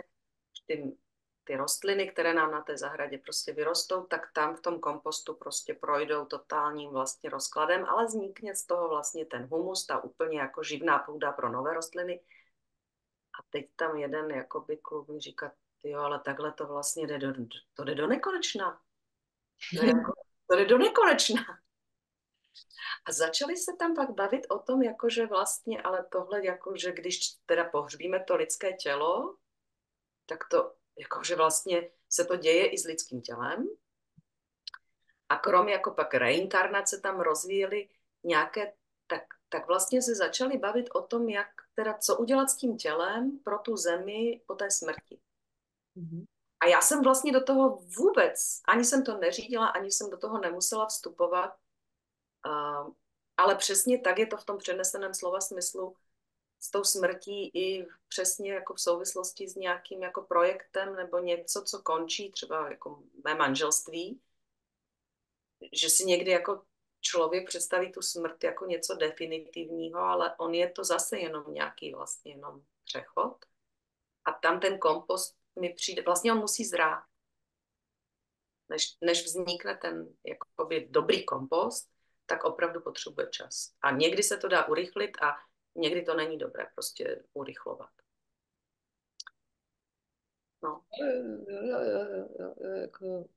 ty rostliny, které nám na té zahradě prostě vyrostou, tak tam v tom kompostu prostě projdou totálním vlastně rozkladem, ale vznikne z toho vlastně ten humus, ta úplně jako živná půda pro nové rostliny. A teď tam jeden jakoby kluk mi říká, jo, ale takhle to vlastně to jde do nekonečna. To jde do nekonečna. A začali se tam pak bavit o tom, jakože vlastně, ale tohle, jakože když teda pohřbíme to lidské tělo, tak to, jakože vlastně se to děje i s lidským tělem. A kromě jako pak reinkarnace tam rozvíjeli nějaké, tak vlastně se začali bavit o tom, jak teda co udělat s tím tělem pro tu zemi po té smrti. Mhm. A já jsem vlastně do toho vůbec, ani jsem to neřídila, ani jsem do toho nemusela vstupovat, ale přesně tak je to v tom přeneseném slova smyslu s tou smrtí i přesně jako v souvislosti s nějakým jako projektem nebo něco, co končí, třeba jako mé manželství, že si někdy jako člověk představí tu smrt jako něco definitivního, ale on je to zase jenom nějaký vlastně jenom přechod. A tam ten kompost mi přijde, vlastně on musí zrát. Než vznikne ten jakoby dobrý kompost, tak opravdu potřebuje čas. A někdy se to dá urychlit a někdy to není dobré prostě urychlovat. No. Jako...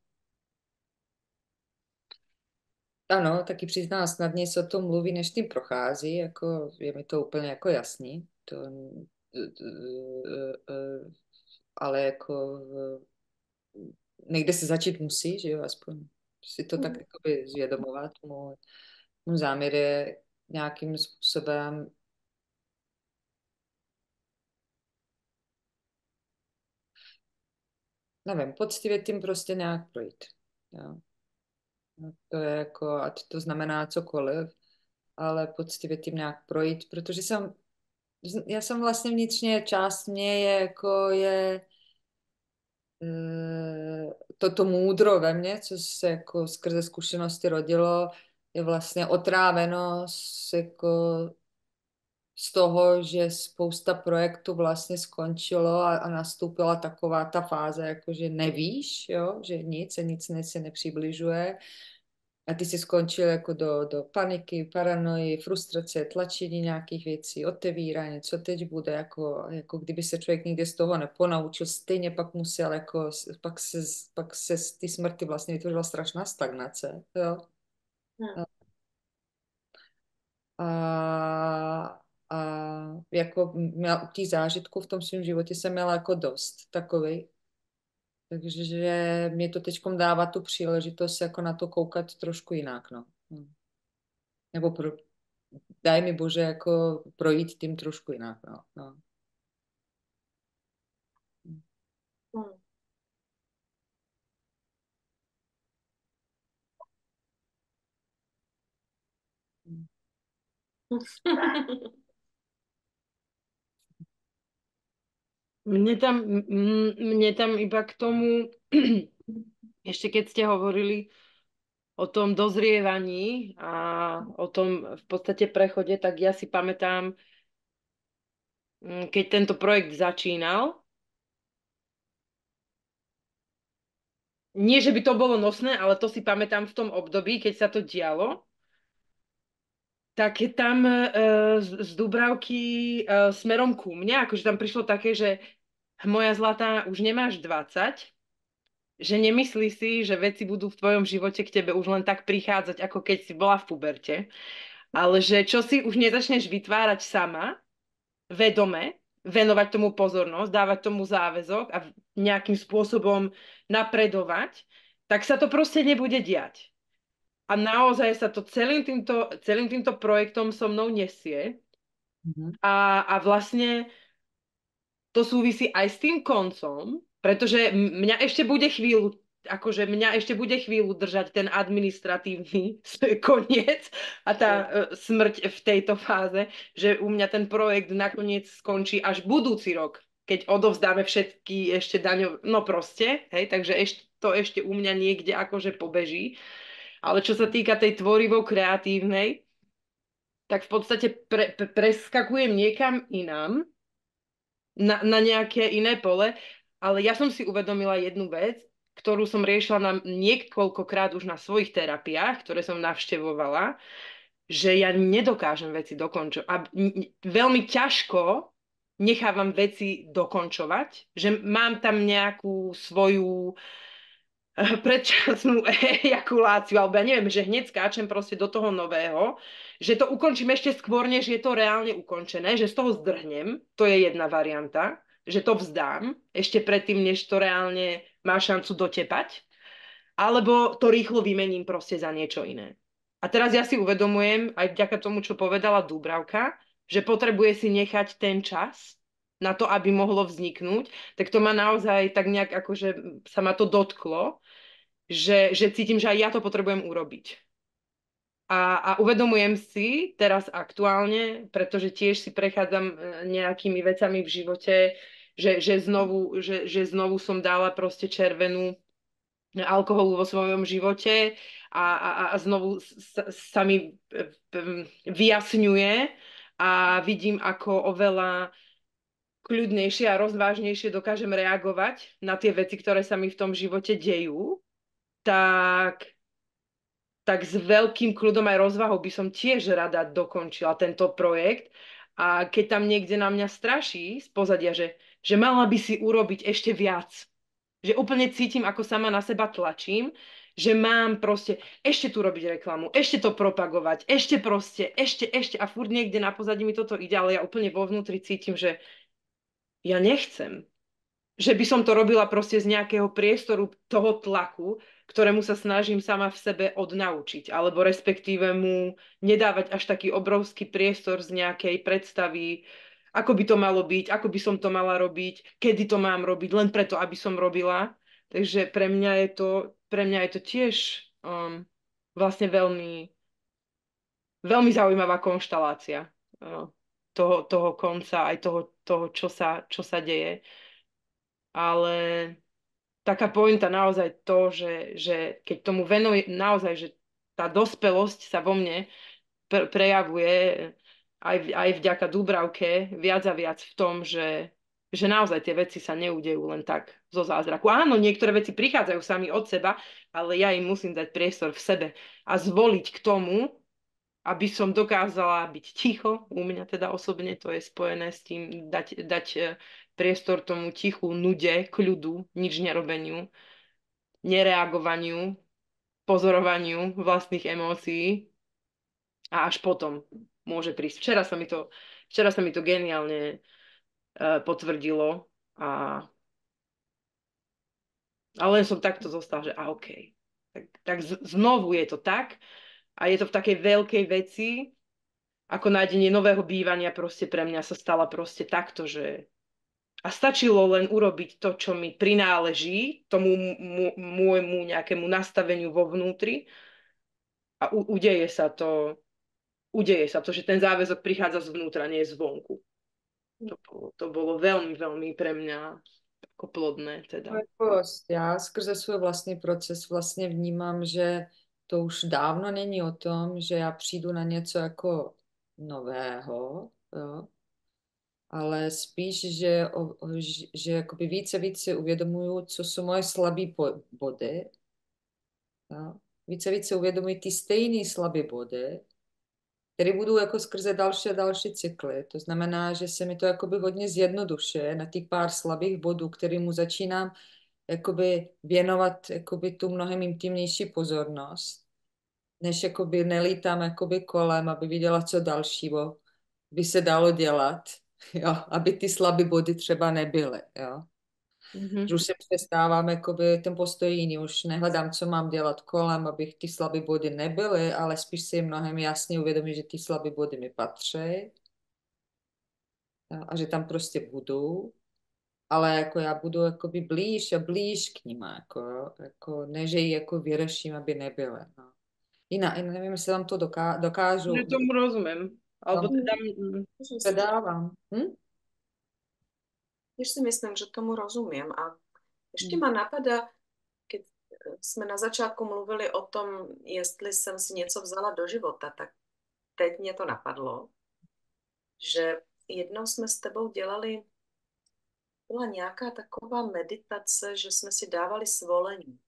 Ano, taky přizná, snadněji se o tom mluví, než tím prochází, jako je mi to úplně jako jasný. To, ale jako někde se začít musí, že jo, aspoň si to tak jakoby zvědomovat. Můj záměr je nějakým způsobem nevím, poctivě tím prostě nějak projít. Jo. No, to je jako, ať to znamená cokoliv, ale poctivě tím nějak projít, protože já jsem vlastně vnitřně, část mě je jako toto můdro ve mně, co se jako skrze zkušenosti rodilo, je vlastně otráveno z toho, že spousta projektů vlastně skončilo a nastoupila taková ta fáze, jako že nevíš, jo, že nic se nepřibližuje. A ty jsi skončil jako do paniky, paranoji, frustrace, tlačení nějakých věcí, otevírání, co teď bude, jako kdyby se člověk nikdy z toho neponaučil, stejně pak musel, jako, pak se z té smrti vlastně vytvořila strašná stagnace, jo. A jako měla u těch zážitků v tom svém životě jsem měla jako dost takovej. Takže mě to teď dává tu příležitost jako na to koukat trošku jinak, no. Nebo daj mi Bože jako projít tím trošku jinak, no. No. Mne tam iba k tomu, ešte keď ste hovorili o tom dozrievaní a o tom v podstate prechode, tak ja si pamätám, keď tento projekt začínal, nie, že by to bolo nosné, ale to si pamätám v tom období, keď sa to dialo, tak je tam z Dubravky smerom ku mne, akože tam prišlo také, že moja zlatá, už nemáš 20, že nemyslí si, že veci budú v tvojom živote k tebe už len tak prichádzať, ako keď si bola v puberte, ale že čo si už nezačneš vytvárať sama, vedome, venovať tomu pozornosť, dávať tomu záväzok a nejakým spôsobom napredovať, tak sa to proste nebude diať. A naozaj sa to celým týmto projektom so mnou nesie. A vlastne to súvisí aj s tým koncom, pretože mňa ešte bude chvíľu držať ten administratívny koniec a tá smrť v tejto fáze, že u mňa ten projekt nakoniec skončí až budúci rok, keď odovzdáme všetky ešte daňové, no proste, hej, takže to ešte u mňa niekde akože pobeží. Ale čo sa týka tej tvorivo-kreatívnej, tak v podstate preskakujem niekam inám, na nejaké iné pole, ale ja som si uvedomila jednu vec, ktorú som riešila niekoľkokrát už na svojich terapiách, ktoré som navštevovala, že ja nedokážem veci dokončiť. A veľmi ťažko nechávam veci dokončovať, že mám tam nejakú svoju predčasnú ejakuláciu, alebo ja neviem, že hneď skáčem proste do toho nového, že to ukončím ešte skôr, než je to reálne ukončené, že z toho zdrhnem, to je jedna varianta, že to vzdám ešte predtým, než to reálne má šancu dotepať, alebo to rýchlo vymením proste za niečo iné. A teraz ja si uvedomujem, aj vďaka tomu, čo povedala Dúbravka, že potrebuje si nechať ten čas na to, aby mohlo vzniknúť, tak to ma naozaj tak nejak akože sa ma to dotklo, že cítim, že aj ja to potrebujem urobiť. A uvedomujem si teraz aktuálne, pretože tiež si prechádzam nejakými vecami v živote, že znovu som dala proste červenú alkoholu vo svojom živote a znovu sa mi vyjasňuje a vidím, ako oveľa kľudnejšie a rozvážnejšie dokážem reagovať na tie veci, ktoré sa mi v tom živote dejú, tak s veľkým kľudom aj rozvahou by som tiež rada dokončila tento projekt. A keď tam niekde na mňa straší z pozadia, že mala by si urobiť ešte viac, že úplne cítim, ako sama na seba tlačím, že mám proste ešte tu robiť reklamu, ešte to propagovať, ešte proste, ešte a furt niekde na pozadí mi toto ide, ale ja úplne vo vnútri cítim, že ja nechcem, že by som to robila proste z nejakého priestoru toho tlaku, ktorému sa snažím sama v sebe odnaučiť, alebo respektíve mu nedávať až taký obrovský priestor z nejakej predstavy, ako by to malo byť, ako by som to mala robiť, kedy to mám robiť, len preto, aby som robila. Takže pre mňa je to tiež vlastne veľmi, veľmi zaujímavá konštalácia toho konca, aj toho čo sa deje. Ale taká pointa naozaj to, že keď tomu venuje naozaj, že tá dospelosť sa vo mne prejavuje aj vďaka Dúbravke viac a viac v tom, že naozaj tie veci sa neudejú len tak zo zázraku. Áno, niektoré veci prichádzajú sami od seba, ale ja im musím dať priestor v sebe a zvoliť k tomu, aby som dokázala byť ticho, u mňa teda osobne to je spojené s tým dať priestor tomu tichu, nude, kľudu, nič nerobeniu, nereagovaniu, pozorovaniu vlastných emócií a až potom môže prísť. Včera sa mi to geniálne potvrdilo a len som takto zostal, že OK. Tak znovu je to tak a je to v takej veľkej veci, ako nájdenie nového bývania proste pre mňa sa stala proste takto, že a stačilo len urobiť to, čo mi prináleží, tomu môjmu nejakému nastaveniu vo vnútri a udeje sa to, že ten záväzok prichádza zvnútra, nie zvonku. To bolo veľmi, veľmi pre mňa ako plodné No, teda. jako já skrze svůj vlastní proces vlastně vnímám, že to už dávno není o tom, že já přijdu na něco jako nového, jo, ale spíš, že jakoby více uvědomuju, co jsou moje slabé body. Jo. Více uvědomuji ty stejné slabé body, které budou jako skrze další a další cykly. To znamená, že se mi to jakoby hodně zjednodušuje na těch pár slabých bodů, kterýmu začínám jakoby věnovat jakoby tu mnohem intimnější pozornost, než jakoby nelítám jakoby kolem, aby viděla, co dalšího by se dalo dělat, jo, aby ty slabé body třeba nebyly, jo. Že už se přestávám, jakoby ten postoj jiný, už nehledám, co mám dělat kolem, abych ty slabé body nebyly, ale spíš si mnohem jasně uvědomím, že ty slabé body mi patří, jo, a že tam prostě budou, ale jako já budu jakoby blíž a blíž k ním, jako ne, že ji jako vyřeším, aby nebyly. No. Jinak, nevím, jestli vám to dokážu, Že tomu rozumiem. Alebo vám teda, předávám. Hm? Tiež si myslím, že tomu rozumiem. A ešte ma napadá, keď sme na začátku mluvili o tom, jestli jsem si něco vzala do života, tak teď mě to napadlo, že jednou jsme s tebou dělali, byla nějaká taková meditace, že jsme si dávali svolení.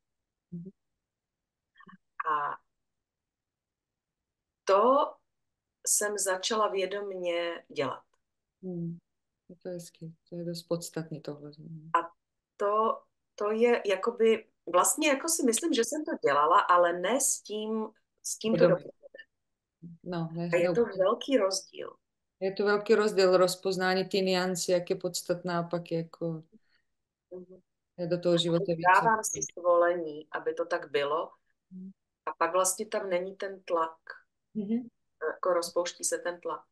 A to jsem začala vědomně dělat. Hmm. To je hezky. To je dost podstatný tohle. A to je jakoby, vlastně jako si myslím, že jsem to dělala, ale ne s tímto Podobně. dopadem. No, A je to úplně. velký rozdíl. Je to velký rozdíl rozpoznání ty nianci, jak je podstatná, a pak jako Mhm. je do toho života víc. Dávám si svolení, aby to tak bylo, a pak vlastně tam není ten tlak. Mhm. Jako rozpouští se ten tlak.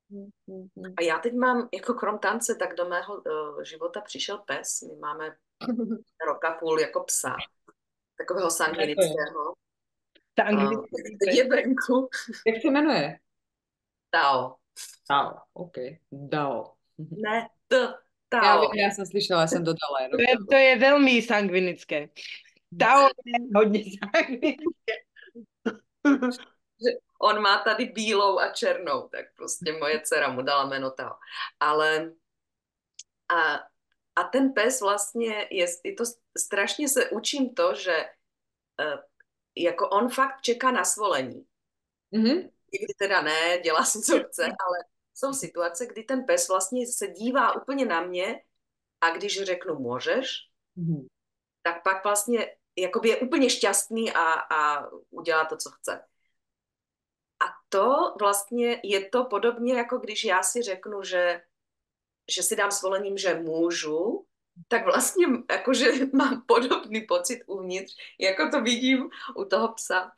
Mhm. A já teď mám, jako krom tance, tak do mého života přišel pes. My máme rok a půl jako psa, takového sangvinického. Sangvinický Teď pes. je venku. Jak se jmenuje? Tao. Dao. OK. Dao. Ne, Já vím, Tao. já jsem slyšela, já jsem dodala jenom. To je veľmi sangvinické. Tao je hodně sangvinické. Že on má tady bílou a černou, tak prostě moje dcera mu dala jméno Tao. Ale a, a ten pes vlastně je to strašně se učím to, že jako on fakt čeká na svolení. Mhm. Někdy teda ne, dělá si, co chce, ale jsou situace, kdy ten pes vlastně se dívá úplně na mě a když řeknu můžeš, Mhm. tak pak vlastně jakoby je úplně šťastný a udělá to, co chce. A to vlastně je to podobně, jako když já si řeknu, že si dám svolením, že můžu, tak vlastně jakože mám podobný pocit uvnitř, jako to vidím u toho psa.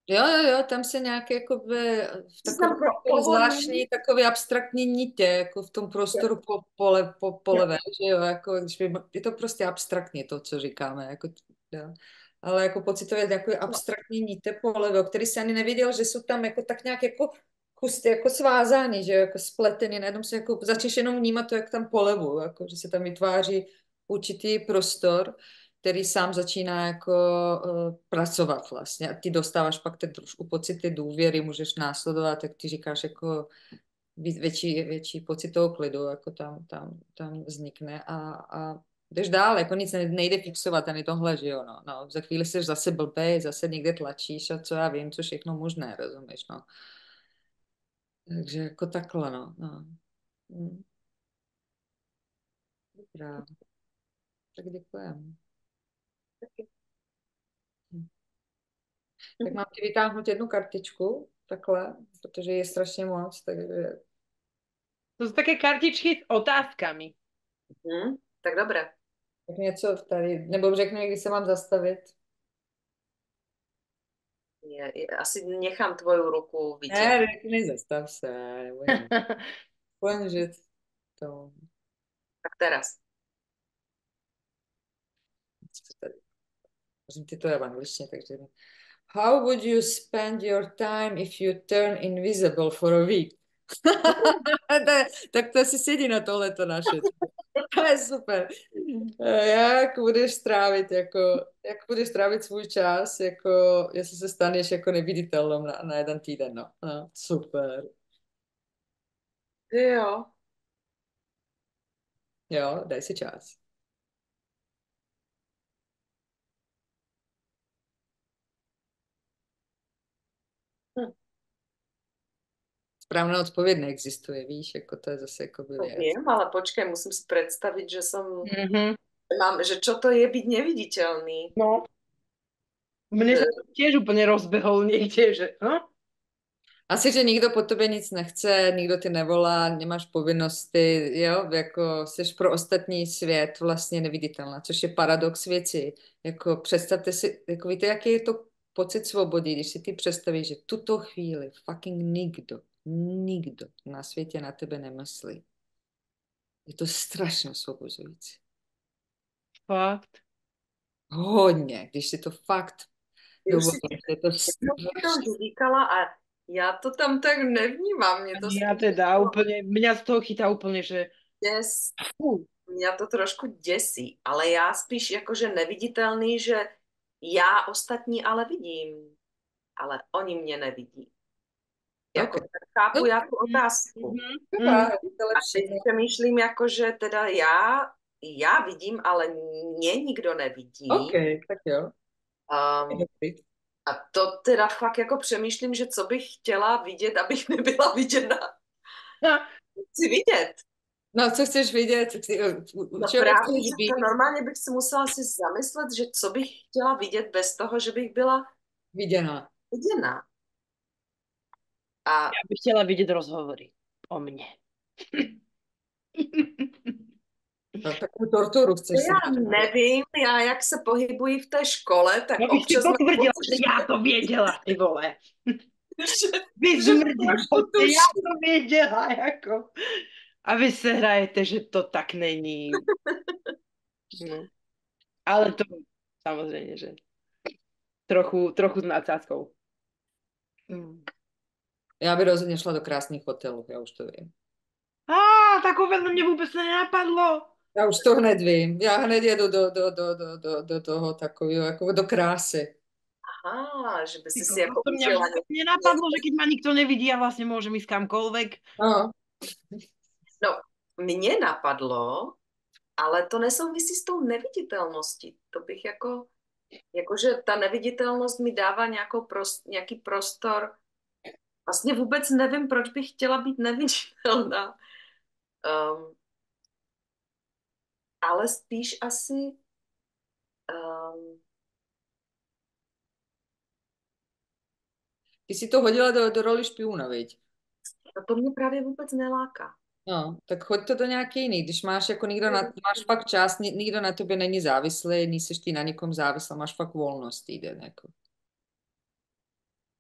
Jo, tam se nějak jako v takové Jsem pro jako povolení. zvláštní, takové abstraktní nitě, jako v tom prostoru po levé, že jo, jako když je to prostě abstraktní to, co říkáme, jako, jo. Ale jako pocitově takové abstraktní nitě po levé, o který si ani nevěděl, že jsou tam jako tak nějak jako kusty jako svázány, že jo, jako spletený, najednou se jako začneš jenom vnímat to, jak tam polevu, jako, že se tam vytváří určitý prostor, který sám začíná jako pracovat vlastně. A ty dostáváš pak ten trošku pocit ty důvěry, můžeš následovat, jak ty říkáš, jako větší pocit toho klidu, jako tam vznikne a jdeš dál, jako nic nejde fixovat, ani tohle, že jo, no. Za chvíli jsi zase blbej, zase někde tlačíš a co já vím, co všechno možné, rozumíš, no. Takže jako takhle, no. Hm. Dobrá. Tak děkujem. Tak mám ti vytáhnout jednu kartičku, takhle, protože je strašně moc, takže... To jsou také kartičky s otázkami. Tak dobré. Tak něco tady, nebo řekni, kdy se mám zastavit. Asi nechám tvoju ruku Ne, vytěhnout. řekni, zastav se, nebojím. Povím, že to... Tak teraz. Můžem ti to je v angličtině, takže... How would you spend your time if you turn invisible for a week? Tak to asi sedí na tohleto naše. To je super. Jak budeš trávit svůj čas, jako, jestli se staneš jako neviditelnou na jeden týden, no. Super. Jo. Jo, daj si čas. Správná odpověď neexistuje, víš, jako to je zase jako by To věc. viem, ale počkaj, musím si predstaviť, Mhm. že čo to je byť neviditeľný. No, mne sa to tiež úplne rozbehol niekde, že... Asi, že nikdo po tobě nic nechce, nikdo ty nevolá, nemáš povinnosti, jo, jako jsi pro ostatní svět vlastně neviditelná, což je paradox věci. Jako představte si, jako víte, jaký je to pocit svobody, když si ty představíš, že tuto chvíli fucking nikdo na světě na tebe nemyslí. Je to strašně osvobozující. Fakt. Hodně, když si to fakt Už si dovolíš, je to to říkala a já to tam tak nevnímam. Ja teda úplne, mňa z toho chytá úplne, že... Mňa to trošku desí, ale já spíš jakože neviditelný, že já ostatní ale vidím, ale oni mě nevidí. Jako, Okay. chápu já tu otázku. A teď přemýšlím, jako, že teda já vidím, ale mě nikdo nevidí. OK, tak jo. A to teda fakt jako přemýšlím, že co bych chtěla vidět, abych nebyla viděna. Chci vidět. No, co chceš vidět? No Čeho právě, chceš že být? to normálně bych si musela si zamyslet, že co bych chtěla vidět bez toho, že bych byla Viděná. viděná. A Ja bych chtěla vidět rozhovory o mně. Tak takovou torturu chceš si já dát. nevím, já jak se pohybuji v té škole, tak No bych si občas mám potvrdila, pocit, že já to věděla, ty vole. že, Vy že zmrdí, trošku já tuším. to věděla, jako. A vy se hrajete, že to tak není. No. Ale to samozřejmě, že trochu s nadsázkou. Mm. Já by rozhodně šla do krásných hotelů, já už to vím. Takové mě vůbec nenapadlo. Já už to hned vím. Já hned jedu do toho takového, jako do krásy. Aha, že by Ty si kokos, jako to mňa užila vždy nenapadlo, že keď ma nikto nevidí a vlastne môžem ísť kamkoľvek. No, No, mě napadlo, ale to nesouvisí s tou neviditelností. To bych jakože ta neviditelnost mi dává nějaký prostor. Vlastně vůbec nevím, proč bych chtěla být neviditelná. Um, ale spíš asi um, ty si to hodila do roli špiona, viď? no to mě právě vůbec neláká. No, tak hoď to do nějaký jiný. Když máš jako máš fakt čas, nikdo na tobě není závislý, nejseš ty na nikom závislá, máš fakt volnost týden, jako.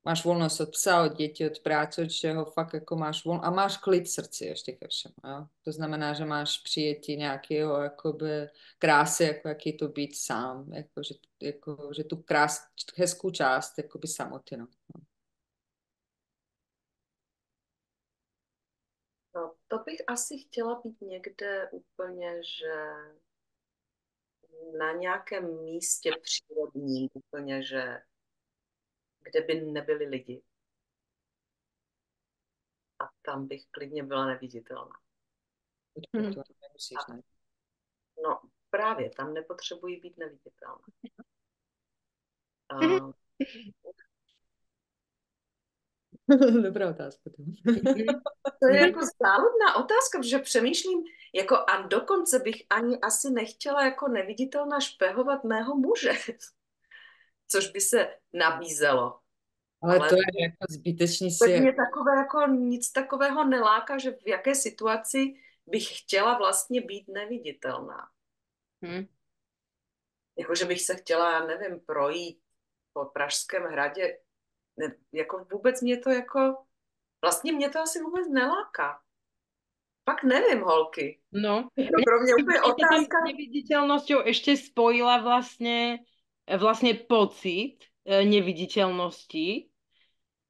Máš volnost od psa, od dětí, od práce, od všeho, fakt jako máš volnost a máš klid v srdci ještě ke všemu, jo. To znamená, že máš přijetí nějakého jakoby krásy, jako jaký to být sám, že tu hezkou část jakoby samoty, no. No, to bych asi chtěla být někde úplně, že na nějakém místě přírodním úplně, že kde by nebyli lidi. A tam bych klidně byla neviditelná. Hm. To nemusíš, ne? No, právě, tam nepotřebuji být neviditelná. A, Dobrá otázka. to je jako záludná otázka, protože přemýšlím, jako a dokonce bych ani asi nechtěla jako neviditelná špehovat mého muže, což by se nabízelo. Ale Ale to je jako zbytečný tak si. mě takové jako nic takového neláká, že v jaké situaci bych chtěla vlastně být neviditelná. Hm. Jako, že bych se chtěla, já nevím, projít po Pražském hradě. Ne, jako vůbec mě to jako, vlastně mě to asi vůbec neláká. Pak nevím, holky. No, Je to pro mě úplně mne sa tam otázka. s neviditeľnosťou ešte spojila vlastne pocit neviditeľnosti.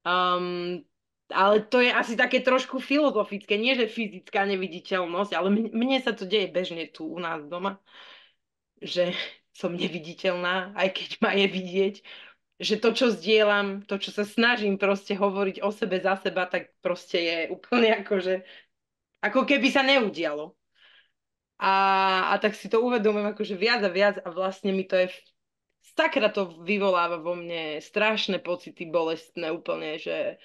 Um, ale to je asi také trošku filozofické, nie že fyzická neviditeľnosť, ale mne sa to deje bežne tu u nás doma, že som neviditeľná, aj keď ma je vidieť, že to, čo zdieľam, to, čo sa snažím proste hovoriť o sebe za seba, tak proste je úplne ako keby sa neudialo. A tak si to uvedomujem akože viac a viac a vlastne mi to je sakra to vyvoláva vo mne strašné pocity bolestné úplne, že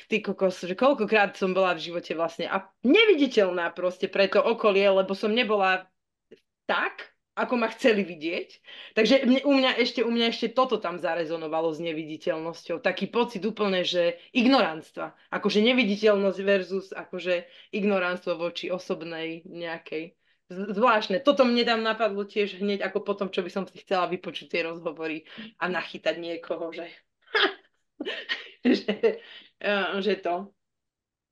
ty kokos, že koľkokrát som bola v živote vlastne a neviditeľná proste pre to okolie, lebo som nebola tak, ako ma chceli vidieť. Takže u mňa ešte toto tam zarezonovalo s neviditeľnosťou. Taký pocit úplne, že ignoranstva. Akože neviditeľnosť versus akože ignoranstvo voči osobnej nejakej. Zvláštne. Toto mne tam napadlo tiež hneď ako potom, čo by som si chcela vypočuť tie rozhovory a nachytať niekoho, že že, že to.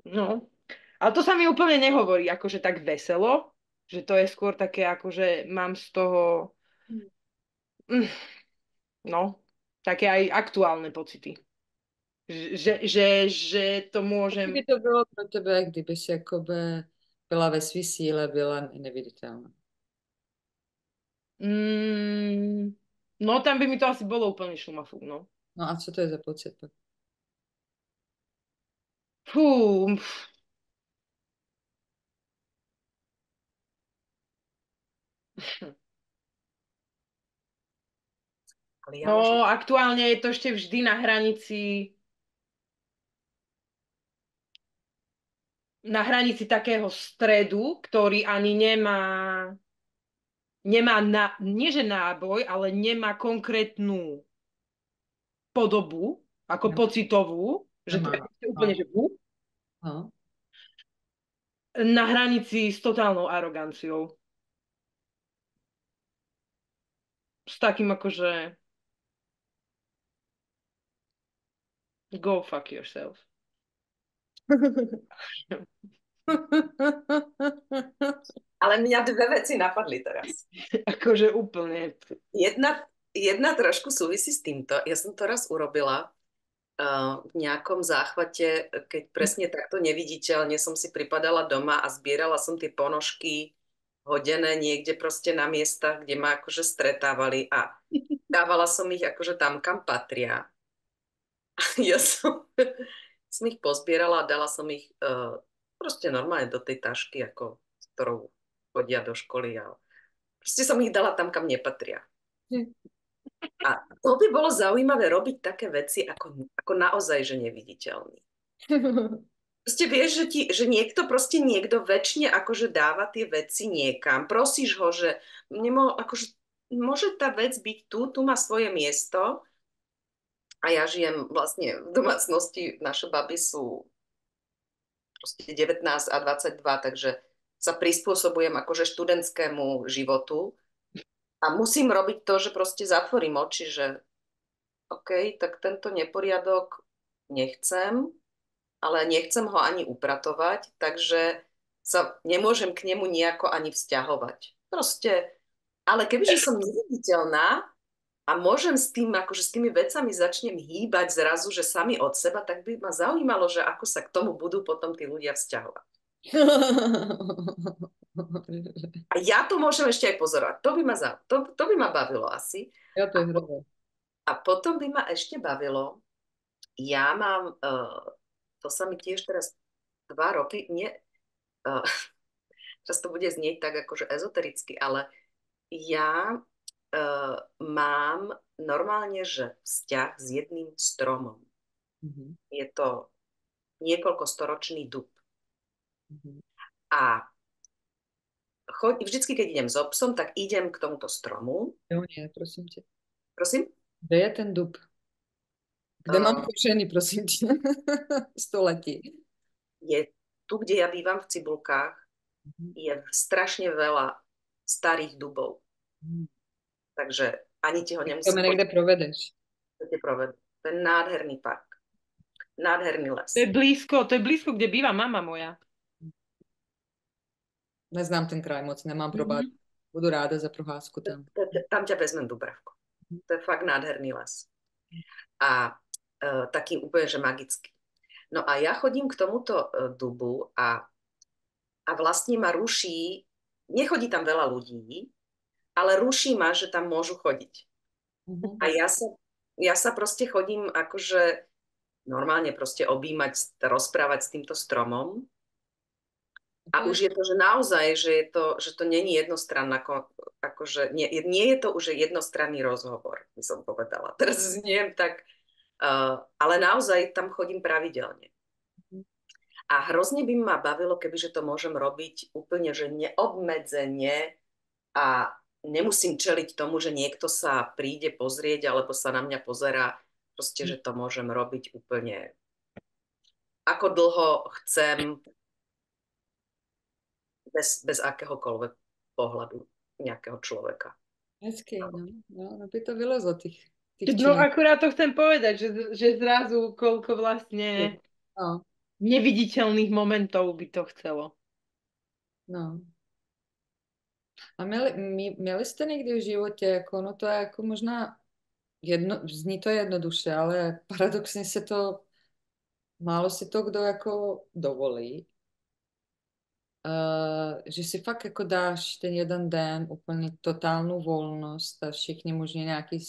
No. Ale to sa mi úplne nehovorí akože tak veselo, že to je skôr také akože mám z toho mm, no, také aj aktuálne pocity. Že to Kdyby môžem to bylo pro tebe, kdyby si jakoby byla ve své síle, byla neviditelná. mm, no tam by mi to asi bolo úplne šumafú, no. No a co to je za pocit pak? Fú, Ale já možná, no aktuálne je to ešte vždy na hranici na hranici takého stredu, ktorý ani nemá nie že náboj, ale nemá konkrétnu podobu, ako Nemá. pocitovú, že to Nemá. je úplne, že No. na hranici s totálnou aroganciou. S takým akože go fuck yourself. Ale mňa dve veci napadli teraz. Akože úplne. Jedna trošku súvisí s týmto. Ja som to raz urobila v nejakom záchvate, keď presne takto neviditeľne som si pripadala doma a zbierala som tie ponožky hodené niekde proste na miestach, kde ma akože stretávali a dávala som ich akože tam, kam patria. Ja som ich pozbierala a dala som ich proste normálne do tej tašky, ako, s ktorou chodia do školy a proste som ich dala tam, kam nepatria. A to by bolo zaujímavé robiť také veci ako naozaj, že neviditeľný. Proste vieš, že niekto väčšine akože dáva tie veci niekam. Prosíš ho, že akože, môže tá vec byť tu má svoje miesto. A ja žijem vlastne v domácnosti, naše baby sú proste 19 a 22, takže sa prispôsobujem akože študentskému životu a musím robiť to, že proste zatvorím oči, že OK, tak tento neporiadok nechcem, ale nechcem ho ani upratovať, takže sa nemôžem k nemu nejako ani vzťahovať. Proste, ale kebyže som neviditeľná a môžem s tými vecami začnem hýbať zrazu, že sami od seba, tak by ma zaujímalo, že ako sa k tomu budú potom tí ľudia vzťahovať. A ja to môžem ešte aj pozorovať. To by ma bavilo asi. Ja to je hrozné. A potom by ma ešte bavilo, ja mám, to sa mi tiež teraz 2 roky, teraz to bude znieť tak akože ezotericky, ale ja mám normálne, že vzťah s jedným stromom. Je to niekoľkostoročný dub. A vždycky, keď idem s obsom, tak idem k tomuto stromu. Jo, nie, prosím tě. Prosím? Kde je ten dub? Kde mám kořeny, prosím tě? Století. Je tu, kde ja bývam v Cibulkách, je strašne veľa starých dubov. Takže ani ti ho nemusím... To mi někde provedeš. To je nádherný park. Nádherný les. To je blízko, kde býva mama moja. Neznám ten kraj moc, nemám probát. Budu ráda za procházku tam. Tam ťa vezmem Dubravko. To je fakt nádherný les. A taký úplne, že magický. No a ja chodím k tomuto dubu a vlastne ma ruší, nechodí tam veľa ľudí, ale ruší ma, že tam môžu chodiť. A ja sa proste chodím akože normálne proste objímať, rozprávať s týmto stromom. A už je to, že naozaj, že to není jednostranná, akože nie je to už jednostranný rozhovor, by som povedala. Teraz zniem tak, ale naozaj tam chodím pravidelne. A hrozne by ma bavilo, kebyže to môžem robiť úplne, že neobmedzenie a nemusím čeliť tomu, že niekto sa príde pozrieť alebo sa na mňa pozerá. Proste, že to môžem robiť úplne ako dlho chcem, bez akéhokoľvek pohľadu nejakého človeka. Hezky, no by to vylezlo tých No akurát to chcem povedať, že zrazu koľko vlastne neviditeľných momentov by to chcelo. No. A měli jste někdy v životě, jako, no to je jako možná, zní to jednoduše, ale paradoxně málo si to kdo jako dovolí, že si fakt jako dáš ten jeden den úplně totálnu volnost a všichni možná nějaký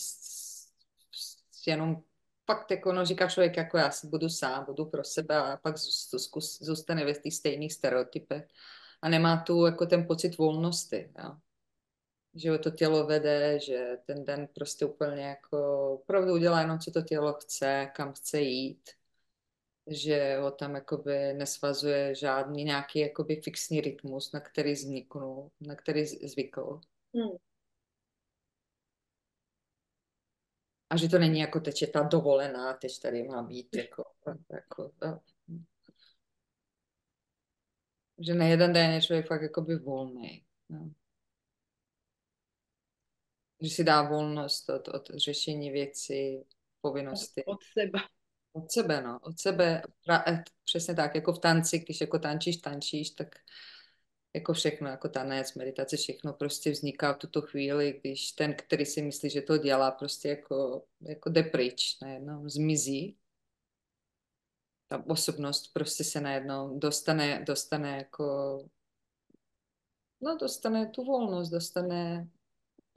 jenom fakt jako, no říká člověk, jako já si budu sám, budu pro sebe a pak zůstane ve těch stejných stereotypech a nemá tu jako ten pocit volnosti, jo. Že ho to tělo vede, že ten den prostě úplně jako opravdu udělá jenom, co to tělo chce, kam chce jít. že ho tam jakoby nesvazuje žádný nějaký jakoby fixní rytmus, na který vzniknul, na který zvykl. A že to není jako teď je ta dovolená, teď tady má být jako že na jeden den je člověk fakt jakoby volný. No. Že si dá volnost od řešení věcí, povinnosti. Od seba. Od sebe, no. Od sebe. Přesně tak, jako v tanci, když jako tančíš, tak jako všechno, jako tanec, meditace, všechno prostě vzniká v tuto chvíli, když ten, který si myslí, že to dělá, prostě jako jde pryč, najednou zmizí. Ta osobnost prostě se najednou dostane jako, no dostane tu volnost, dostane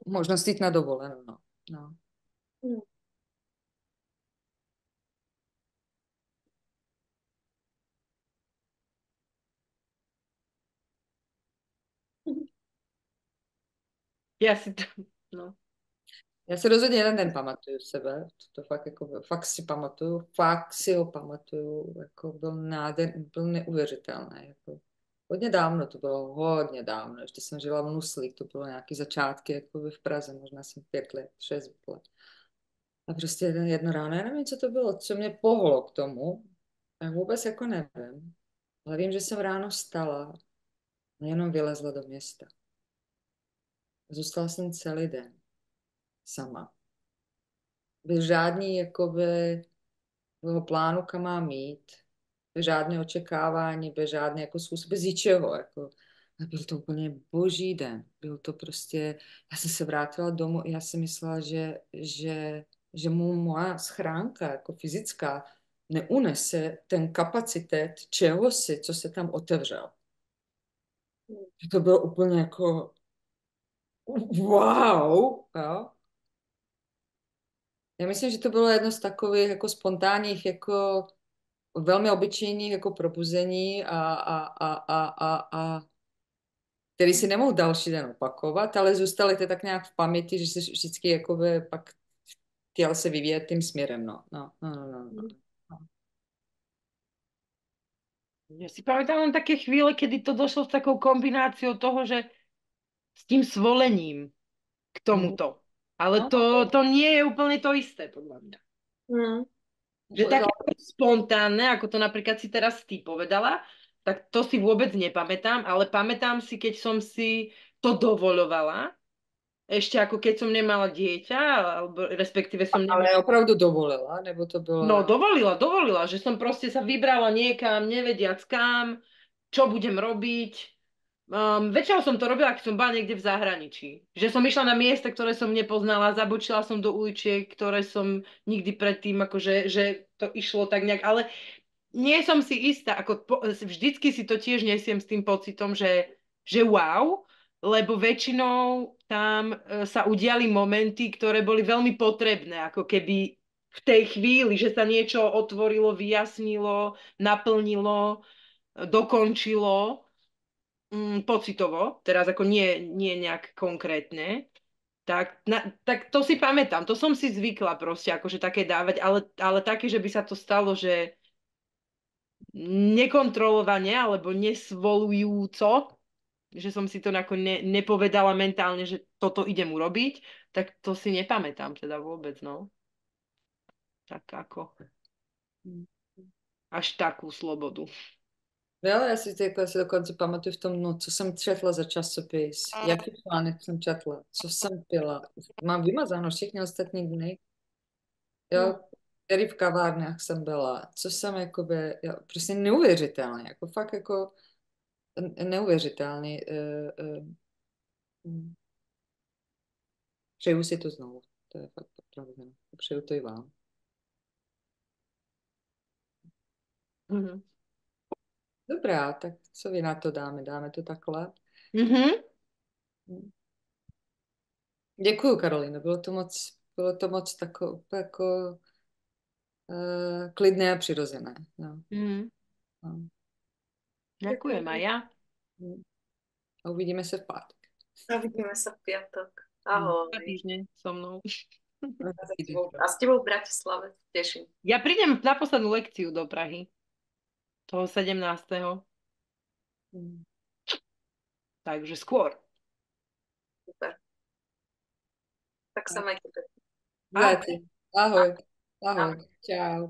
možnost jít na dovolenou, no. No. Ja si to, no. Já si rozhodně jeden den pamatuju sebe, to fakt, jako, fakt si ho pamatuju, jako byl neuvěřitelný. Jako, hodně dávno, to bylo hodně dávno, ještě jsem žila v Nuslích, to bylo nějaký začátky jako v Praze, možná jsem 5 let, 6 let. A prostě jedno ráno, já nevím, co to bylo, co mě pohlo k tomu, já vůbec jako nevím, ale vím, že jsem ráno vstala a jenom vylezla do města. Zůstala jsem celý den sama. Bez žádný jakoby plánu, kam mám jít, bez žádné očekávání, bez žádné jako způsob, bez ničeho. Jako. A byl to úplně boží den. Byl to prostě, já jsem se vrátila domů a já jsem myslela, že mu moja schránka, jako fyzická, neunese ten kapacitet čehosi, co se tam otevřel. To bylo úplně jako wow, jo. Já myslím, že to bylo jedno z takových jako spontánních, jako velmi obyčejných jako probuzení a který si nemohu další den opakovat, ale zůstaly to tak nějak v paměti, že se vždycky jako pak chtěl se vyvíjet tím směrem, no. No. Ja si pamätám len také chvíle, kedy to došlo s takou kombináciou toho, že s tým svolením k tomuto. Ale to nie je úplne to isté, podľa mňa. Že také spontánne, ako to napríklad si teraz ty povedala, tak to si vôbec nepamätám, ale pamätám si, keď som si to dovoľovala, ešte ako keď som nemala dieťa, alebo respektíve som nemala... Ale opravdu dovolila, nebo to bylo... No, dovolila, že som proste sa vybrala niekam, nevediac kam, čo budem robiť. Väčšinou som to robila, keď som bola niekde v zahraničí. Že som išla na miesta, ktoré som nepoznala, zabočila som do uličiek, ktoré som nikdy predtým, akože že to išlo tak nejak, ale nie som si istá, vždycky si to tiež nesiem s tým pocitom, že wow, lebo väčšinou tam sa udiali momenty, ktoré boli veľmi potrebné, ako keby v tej chvíli, že sa niečo otvorilo, vyjasnilo, naplnilo, dokončilo pocitovo, teraz ako nie nejak konkrétne, tak to si pamätám, to som si zvykla proste akože také dávať, ale také, že by sa to stalo, že nekontrolovane alebo nesvolujúco, že som si to nepovedala mentálne, že toto idem urobiť, tak to si nepamätám teda vôbec, no. Tak ako až takú slobodu. Jo, já si dokonce pamatuju v tom, no, co jsem četla za časopis, jaký článek jsem četla, co jsem pila. Mám vymazáno všechny ostatní dny. Jo, který v kavárnách jsem byla, co jsem jakoby, jo, prostě neuvěřitelný, jako fakt jako neuvěřitelný. Přeju si to znovu, to je fakt pravda. Přeju to i vám. Mm-hmm. Dobrá, tak co vy na to dáme? Dáme to takhle? Mm-hmm. Děkuju, Karolíno, bylo to moc jako klidné a přirozené. No. Mm-hmm. No. Ďakujem aj ja. A uvidíme se v pátek. A vidíme se v piatok. Ahoj. 2 týždne so mnou. A s tebou v Bratislave. Teším. Ja prídem na poslednú lekciu do Prahy. toho 17. Takže skôr. Super. Tak sa majte. Zlatý. Ahoj. Ahoj. Čau.